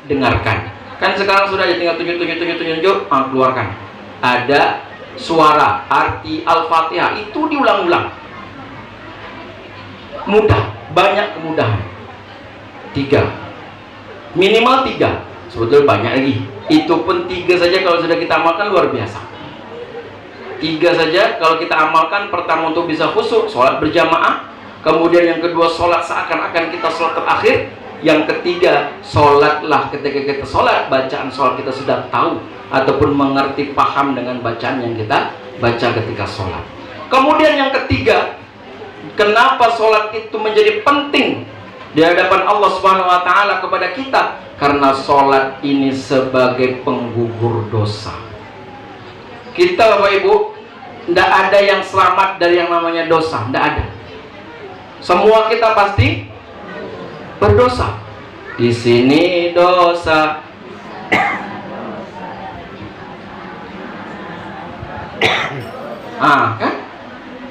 dengarkan. Kan sekarang sudah tinggal tunjuk, keluarkan. Ada suara arti Al-Fatihah itu diulang-ulang. Mudah, banyak kemudahan. 3, minimal 3. Sebetulnya banyak lagi. Itu pun 3 saja kalau sudah kita amalkan luar biasa. 3 saja kalau kita amalkan. Pertama untuk bisa khusyuk, sholat berjamaah. Kemudian yang kedua, sholat seakan-akan kita sholat terakhir. Yang ketiga, sholatlah ketika kita sholat, bacaan sholat kita sudah tahu ataupun mengerti, paham dengan bacaan yang kita baca ketika sholat. Kemudian yang ketiga, kenapa sholat itu menjadi penting di hadapan Allah Subhanahu wa Ta'ala kepada kita? Karena sholat ini sebagai penggugur dosa. Kita, Bapak Ibu, tidak ada yang selamat dari yang namanya dosa, tidak ada. Semua kita pasti berdosa. Di sini dosa, kan?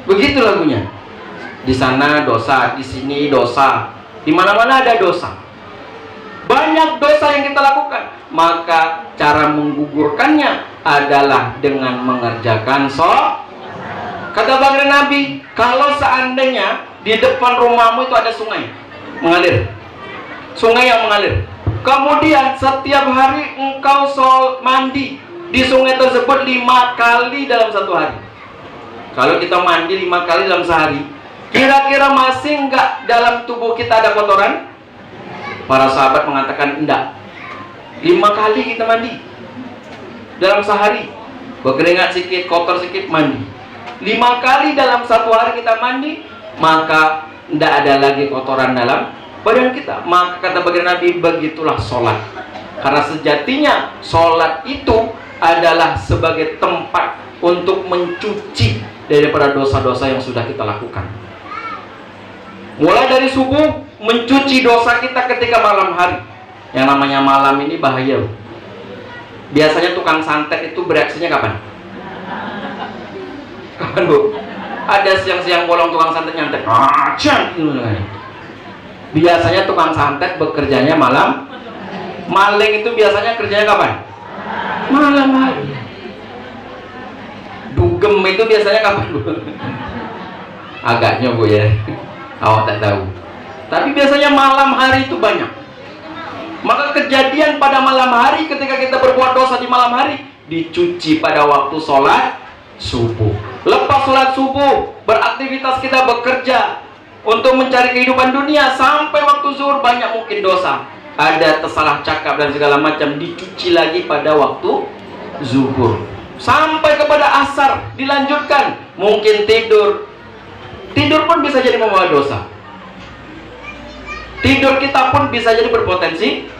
Begitu lagunya. Di sana dosa, di sini dosa, di mana-mana ada dosa. Banyak dosa yang kita lakukan. Maka cara menggugurkannya adalah dengan mengerjakan sholat. Kata baginda Nabi, kalau seandainya di depan rumahmu itu ada sungai mengalir, sungai yang mengalir, kemudian setiap hari engkau mandi di sungai tersebut 5 kali dalam satu hari. Kalau kita mandi 5 kali dalam sehari, kira-kira masih enggak dalam tubuh kita ada kotoran? Para sahabat mengatakan enggak. 5 kali kita mandi dalam sehari, berkeringat sedikit, kotor sedikit, mandi. 5 kali dalam satu hari kita mandi, maka tidak ada lagi kotoran dalam badan kita. Maka kata baginda Nabi, begitulah sholat. Karena sejatinya sholat itu adalah sebagai tempat untuk mencuci daripada dosa-dosa yang sudah kita lakukan. Mulai dari subuh, mencuci dosa kita ketika malam hari. Yang namanya malam ini bahaya. Biasanya tukang santet itu bereaksinya kapan? Kapan, Bu? Ada siang-siang bolong tukang santet nyantet. Biasanya tukang santet bekerjanya malam. Maling itu biasanya kerjanya kapan? Malam hari. Dugem itu biasanya kapan, Bu? Agaknya, Bu, ya. Awak tak tahu. Tapi biasanya malam hari itu banyak. Maka kejadian pada malam hari ketika kita berbuat dosa di malam hari dicuci pada waktu sholat subuh. Lepas sholat subuh, beraktivitas kita bekerja untuk mencari kehidupan dunia sampai waktu zuhur, banyak mungkin dosa. Ada tersalah cakap dan segala macam, dicuci lagi pada waktu zuhur. Sampai kepada asar dilanjutkan, mungkin tidur. Tidur pun bisa jadi membawa dosa. Tidur kita pun bisa jadi berpotensi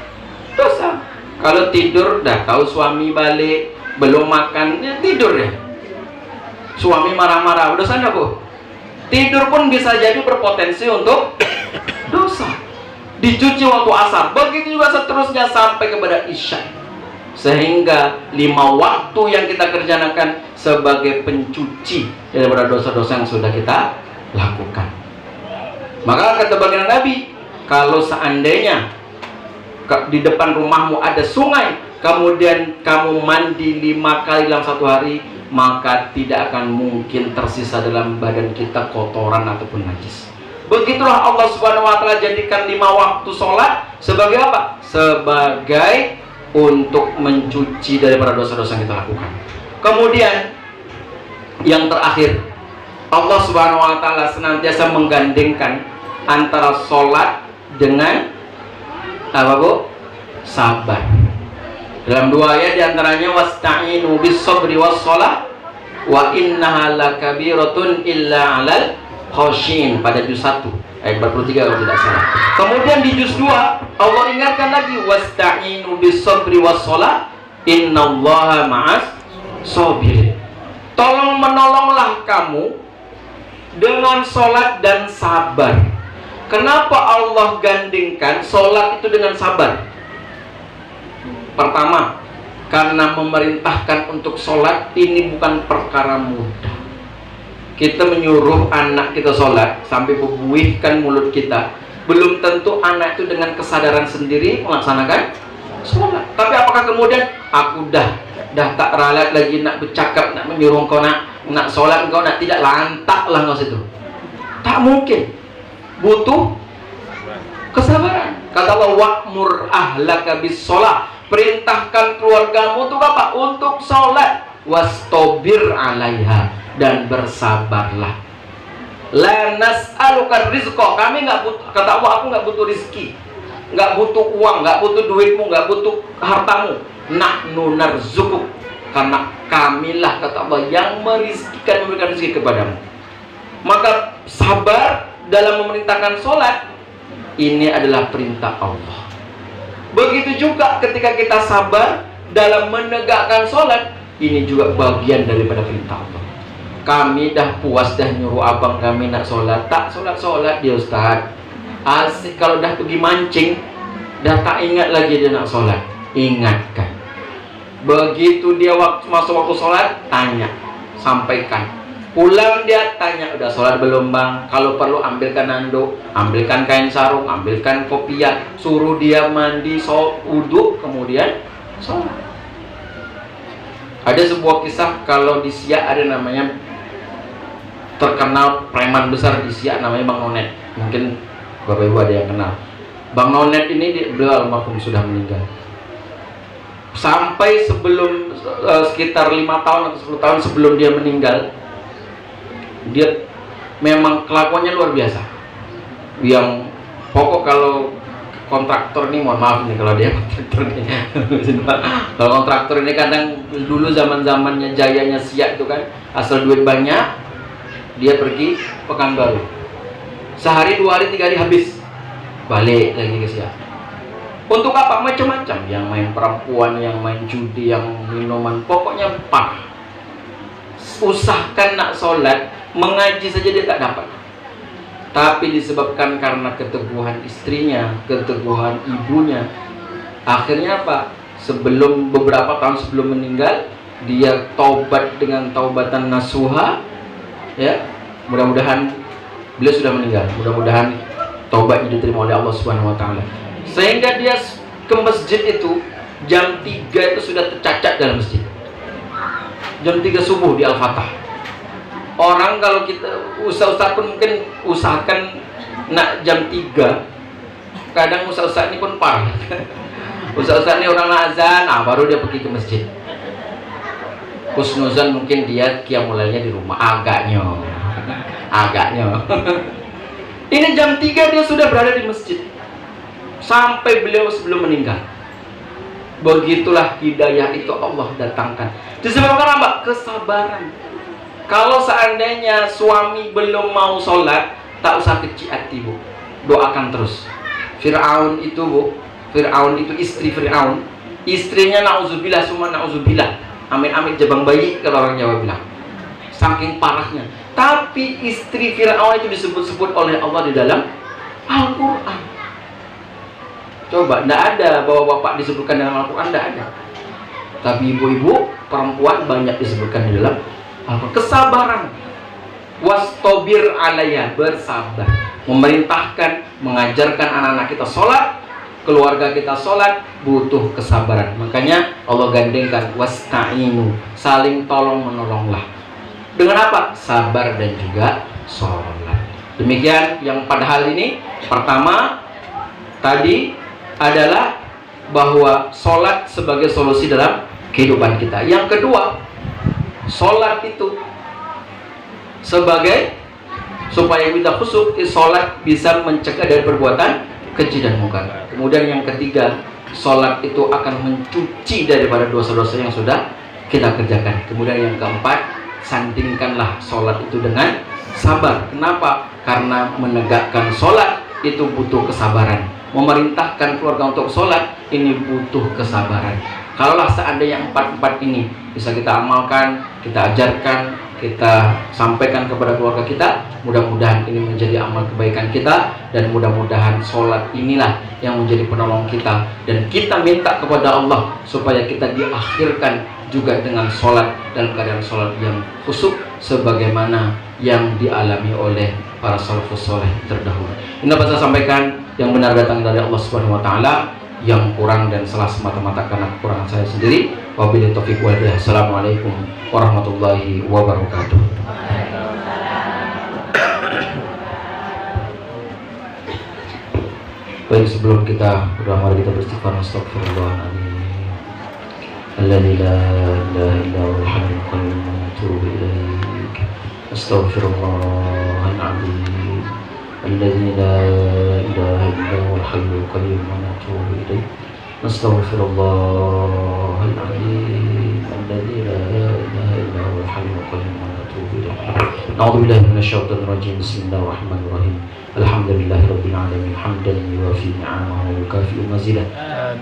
dosa. Kalau tidur, dah tahu suami balik, belum makan, ya tidur ya. Suami marah-marah, dosa enggak, Bu? Tidur pun bisa jadi berpotensi untuk dosa. Dicuci waktu asar, begitu juga seterusnya sampai kepada isya. Sehingga 5 waktu yang kita kerjakan sebagai pencuci daripada dosa-dosa yang sudah kita lakukan. Maka kata baginda Nabi, kalau seandainya di depan rumahmu ada sungai, kemudian kamu mandi 5 kali dalam 1 hari, maka tidak akan mungkin tersisa dalam badan kita kotoran ataupun najis. Begitulah Allah Subhanahu wa taala jadikan 5 waktu sholat sebagai apa? Sebagai untuk mencuci daripada dosa-dosa yang kita lakukan. Kemudian yang terakhir, Allah Subhanahu wa taala senantiasa menggandengkan antara sholat dengan apa, Bu? Sabar. Dalam 2 ayat diantaranya wasta'inu bis-sabri was-shalah wa innaha lakabiratun illa 'alal khashin, pada juz 1 ayat 43 kalau tidak salah. Kemudian di juz 2 Allah ingatkan lagi wasta'inu bis-sabri was-shalah innallaha ma'as sabirin. Tolong menolonglah kamu dengan sholat dan sabar. Kenapa Allah gandingkan sholat itu dengan sabar? Pertama, karena memerintahkan untuk sholat ini bukan perkara mudah. Kita menyuruh anak kita sholat sampai membuihkan mulut kita, belum tentu anak itu dengan kesadaran sendiri melaksanakan sholat. Tapi apakah kemudian aku dah tak ralat lagi nak bercakap, nak menyuruh kau nak sholat, kau nak tidak, lantaklah kau situ. Tak mungkin. Butuh kesabaran. Kata Allah, wa'mur ahlaka bis sholat, perintahkan keluargamu untuk apa? Untuk sholat. Wastobir alaiha, dan bersabarlah. La nas'aluka rizqa, kami nggak butuh, kata Allah, aku nggak butuh rizki, nggak butuh uang, nggak butuh duitmu, nggak butuh hartamu. Nahnu narzukuk, karena kamilah, kata Allah, yang merizkikan, memberikan rezeki kepadamu. Maka sabar dalam memerintahkan sholat ini adalah perintah Allah. Begitu juga ketika kita sabar dalam menegakkan sholat, ini juga bagian daripada perintah Allah. Kami dah puas dah nyuruh abang kami nak sholat, tak sholat dia Ustaz. Asik kalau dah pergi mancing, dah tak ingat lagi dia nak sholat. Ingatkan. Begitu dia masuk waktu sholat, tanya, sampaikan. Pulang dia tanya, udah sholat belum bang? Kalau perlu ambilkan handuk, ambilkan kain sarung, ambilkan kopiah, suruh dia mandi, wudu, kemudian sholat. Ada sebuah kisah, kalau di Siak ada namanya terkenal preman besar di Siak, namanya Bang Nonet. Mungkin Bapak Ibu ada yang kenal. Bang Nonet ini beliau almarhum, sudah meninggal. Sampai sebelum sekitar 5 tahun atau 10 tahun sebelum dia meninggal, dia memang kelakuannya luar biasa. Yang pokok kalau kontraktor ini, mohon maaf nih kalau dia kontraktor nih. Kalau kontraktor ini kadang dulu zaman-zamannya jayanya Siak itu kan, asal duit banyak dia pergi Pekanbaru. Sehari, 2 hari, 3 hari habis, balik lagi ke Siak. Untuk apa? Macam-macam. Yang main perempuan, yang main judi, yang minuman, pokoknya parah. Usahakan nak sholat, mengaji saja dia tak dapat. Tapi disebabkan karena keteguhan istrinya, keteguhan ibunya, akhirnya apa? Beberapa tahun sebelum meninggal, dia taubat dengan taubatan nasuha, ya. Mudah-mudahan beliau sudah meninggal. Mudah-mudahan taubatnya diterima oleh Allah Subhanahu wa taala. Sehingga dia ke masjid itu jam 3 itu sudah tercacat dalam masjid. Jam 3 subuh di Al-Fatah. Orang kalau kita ustaz-ustaz pun mungkin usahakan nak jam 3. Kadang ustaz-ustaz ini pun parah. Ustaz-ustaz ini orang azan, baru dia pergi ke masjid. Husnuzan mungkin dia qiyamulailnya di rumah, agaknya. Ini jam 3 dia sudah berada di masjid sampai beliau sebelum meninggal. Begitulah hidayah itu Allah datangkan. Disebabkan apa? Kesabaran. Kalau seandainya suami belum mau sholat, tak usah kecil hati, Bu. Doakan terus. Fir'aun itu istri Fir'aun. Istrinya na'udzubillah, semua na'udzubillah. Amin-amin jabang bayi kalau orang Jawa bilang. Saking parahnya. Tapi istri Fir'aun itu disebut-sebut oleh Allah di dalam Al-Quran. Coba, tidak ada bahwa bapak disebutkan dalam Al-Quran, tidak ada. Tapi ibu-ibu, perempuan banyak disebutkan di dalam Al-Quran. Kesabaran. Wastobir alaya, bersabar. Memerintahkan, mengajarkan anak-anak kita sholat, keluarga kita sholat, butuh kesabaran. Makanya Allah gandengkan wasta'inu, saling tolong menolonglah. Dengan apa? Sabar dan juga sholat. Demikian yang pada hal ini. Pertama tadi adalah bahwa sholat sebagai solusi dalam kehidupan kita. Yang kedua, sholat itu sebagai supaya kita khusyuk, sholat bisa mencegah dari perbuatan keji dan mungkar. Kemudian yang ketiga, sholat itu akan mencuci daripada dosa-dosa yang sudah kita kerjakan. Kemudian yang keempat, sandingkanlah sholat itu dengan sabar. Kenapa? Karena menegakkan sholat itu butuh kesabaran. Memerintahkan keluarga untuk sholat ini butuh kesabaran. Kalaulah seandainya empat ini bisa kita amalkan, kita ajarkan, kita sampaikan kepada keluarga kita, mudah-mudahan ini menjadi amal kebaikan kita, dan mudah-mudahan sholat inilah yang menjadi penolong kita, dan kita minta kepada Allah supaya kita diakhirkan juga dengan sholat dalam keadaan sholat yang khusyuk sebagaimana yang dialami oleh para salafus soleh terdahulu. Ini dapat saya sampaikan, yang benar datang dari Allah Subhanahu wa taala, yang kurang dan salah semata-mata karena kekurangan saya sendiri. Wabillahi taufiq wal hidayah. Assalamualaikum warahmatullahi wabarakatuh. Baik, sebelum kita berdoa, mari kita beristighfar. Astagfirullahaladzim. Alladzi la ilaha illa huwal hayyul qayyum wa atubu ilaik. Astaghfirullahaladzim. Alladzi la ilaha illa huwal hayyul qayyum wa atubu ilaik. Astaghfirullahaladzim. Alladzi la ilaha illa huwal hayyul qayyum wa atubu ilaik. A'udzubillahi minasyaitonir rajim. Bismillahirrahmanirrahim. Alhamdulillahirabbil alamin, hamdan yuwafi ni'amahu wa yukafi'u mazidah.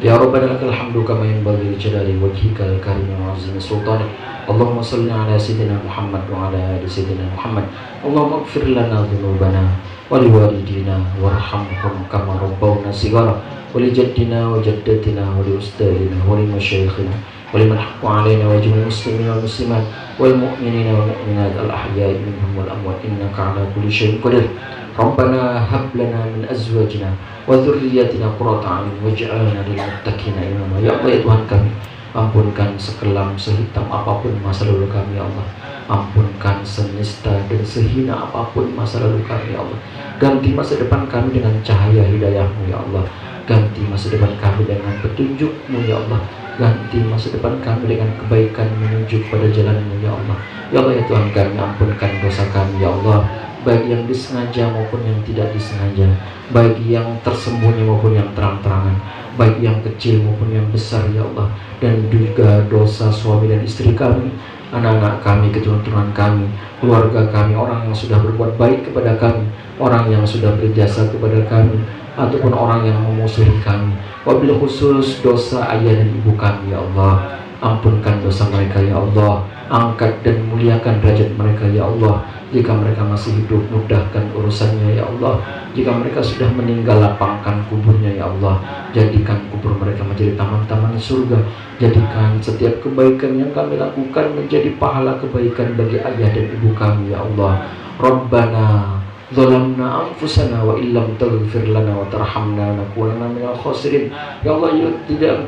Ya Rabbana lakal hamdu kama yanbaghi li jalali wajhikal karim wa 'azimi sultanik. Allahumma shalli ala sayyidina Muhammad wa ala ali sayyidina Muhammad. Allahumma ighfir lana dhunubana wa liwalidina warhamhum kama rabbawna shighara, wa li jaddina wa jaddatina wa li ustadina wa li masyayikhina wa liman haqqa alaina wa jami'il muslimin wal muslimat wal mu'minina wal mu'minat al ahya'i minhum wal amwat innaka ala kulli syai'in qadir. Rabbana hab lana min azwajina wa dhurriyyatina qurrata a'yun waj'alna lil muttaqina imama. Ya Allah, ya Tuhan kami, ampunkan sekelam sehitam apapun masa lalu kami ya Allah. Ampunkan senista dan sehina apapun masa lalu kami ya Allah. Ganti masa depan kami dengan cahaya hidayah-Mu ya Allah. Ganti masa depan kami dengan petunjuk-Mu ya Allah. Ganti masa depan kami dengan kebaikan menuju pada jalan-Mu ya Allah. Ya Allah, ya Tuhan kami, ampunkan dosa kami ya Allah, baik yang disengaja maupun yang tidak disengaja, baik yang tersembunyi maupun yang terang-terangan, baik yang kecil maupun yang besar ya Allah. Dan juga dosa suami dan istri kami anak-anak kami, keturunan kami, keluarga kami, orang yang sudah berbuat baik kepada kami, orang yang sudah berjasa kepada kami, ataupun orang yang memusuhi kami. Wabil khusus dosa ayah dan ibu kami ya Allah, ampunkan dosa mereka ya Allah, angkat dan muliakan derajat mereka ya Allah. Jika mereka masih hidup, mudahkan urusannya ya Allah. Jika mereka sudah meninggal, lapangkan kuburnya ya Allah. Jadikan kubur mereka menjadi taman-taman surga. Jadikan setiap kebaikan yang kami lakukan menjadi pahala kebaikan bagi ayah dan ibu kami ya Allah. Rabbana zalamna anfusana wa illam taghfir lana wa tarhamna lanakunanna minal khasirin. Ya Allah, jika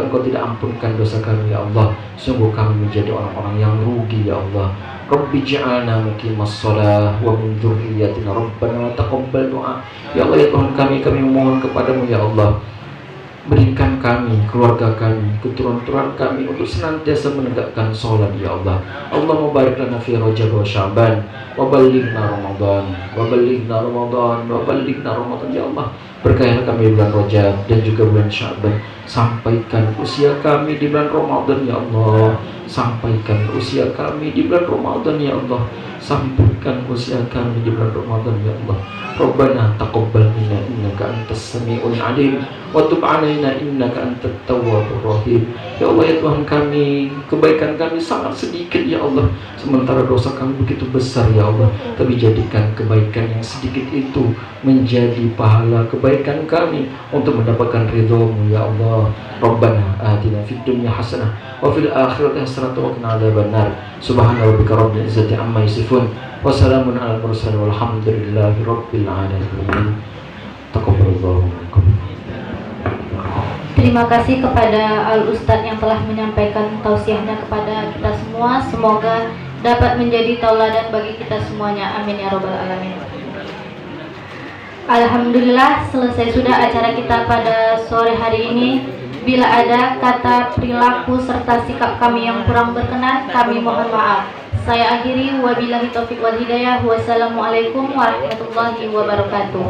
Engkau tidak ampunkan dosa kami ya Allah, sungguh kami menjadi orang-orang yang rugi ya Allah. Rabbi ja'alna muqimas shalah wa min dzurriyyatina rabbana wa taqabbal du'a. Ya Allah, ya Tuhan kami memohon kepadamu ya Allah, berikan kami, keluarga kami, keturunan kami untuk senantiasa menegakkan sholat ya Allah. Allahumma barik lana fi Rajab wa Sya'ban wa ballighna Ramadan wa ballighna Ramadan wa ballighna Ramadan ya Allah. Berkahilah kami di bulan Rajab dan juga bulan Sya'ban. Sampaikan usia kami di bulan Ramadan ya Allah. Sampaikan usia kami di bulan Ramadan ya Allah. Sampaikan usia kami di bulan Ramadan ya Allah. Rabbana taqabbal minna innaka antas samiul alim wa tub alaina innaka antat tawwabur rahim. Ya Allah, ya Tuhan kami, kebaikan kami sangat sedikit ya Allah, sementara dosa kami begitu besar ya Allah. Tapi jadikan kebaikan yang sedikit itu menjadi pahala kebaikan kami untuk mendapatkan ridho-Mu ya Allah. Rabbana atina fid dunya hasanah wa fil akhirati hasanah wa qina adzabannar. Subhana rabbika rabbil izzati amma yasifun wa salamun alal mursalin walhamdulillahi rabbil alamin. Taqabbalallahu minkum. Terima kasih kepada Al Ustadz yang telah menyampaikan tausiahnya kepada kita semua. Semoga dapat menjadi tauladan bagi kita semuanya. Amin ya robbal alamin. Alhamdulillah, selesai sudah acara kita pada sore hari ini. Bila ada kata, perilaku, serta sikap kami yang kurang berkenan, kami mohon maaf. Saya akhiri, wabillahi taufiq wal hidayah. Wassalamualaikum warahmatullahi wabarakatuh.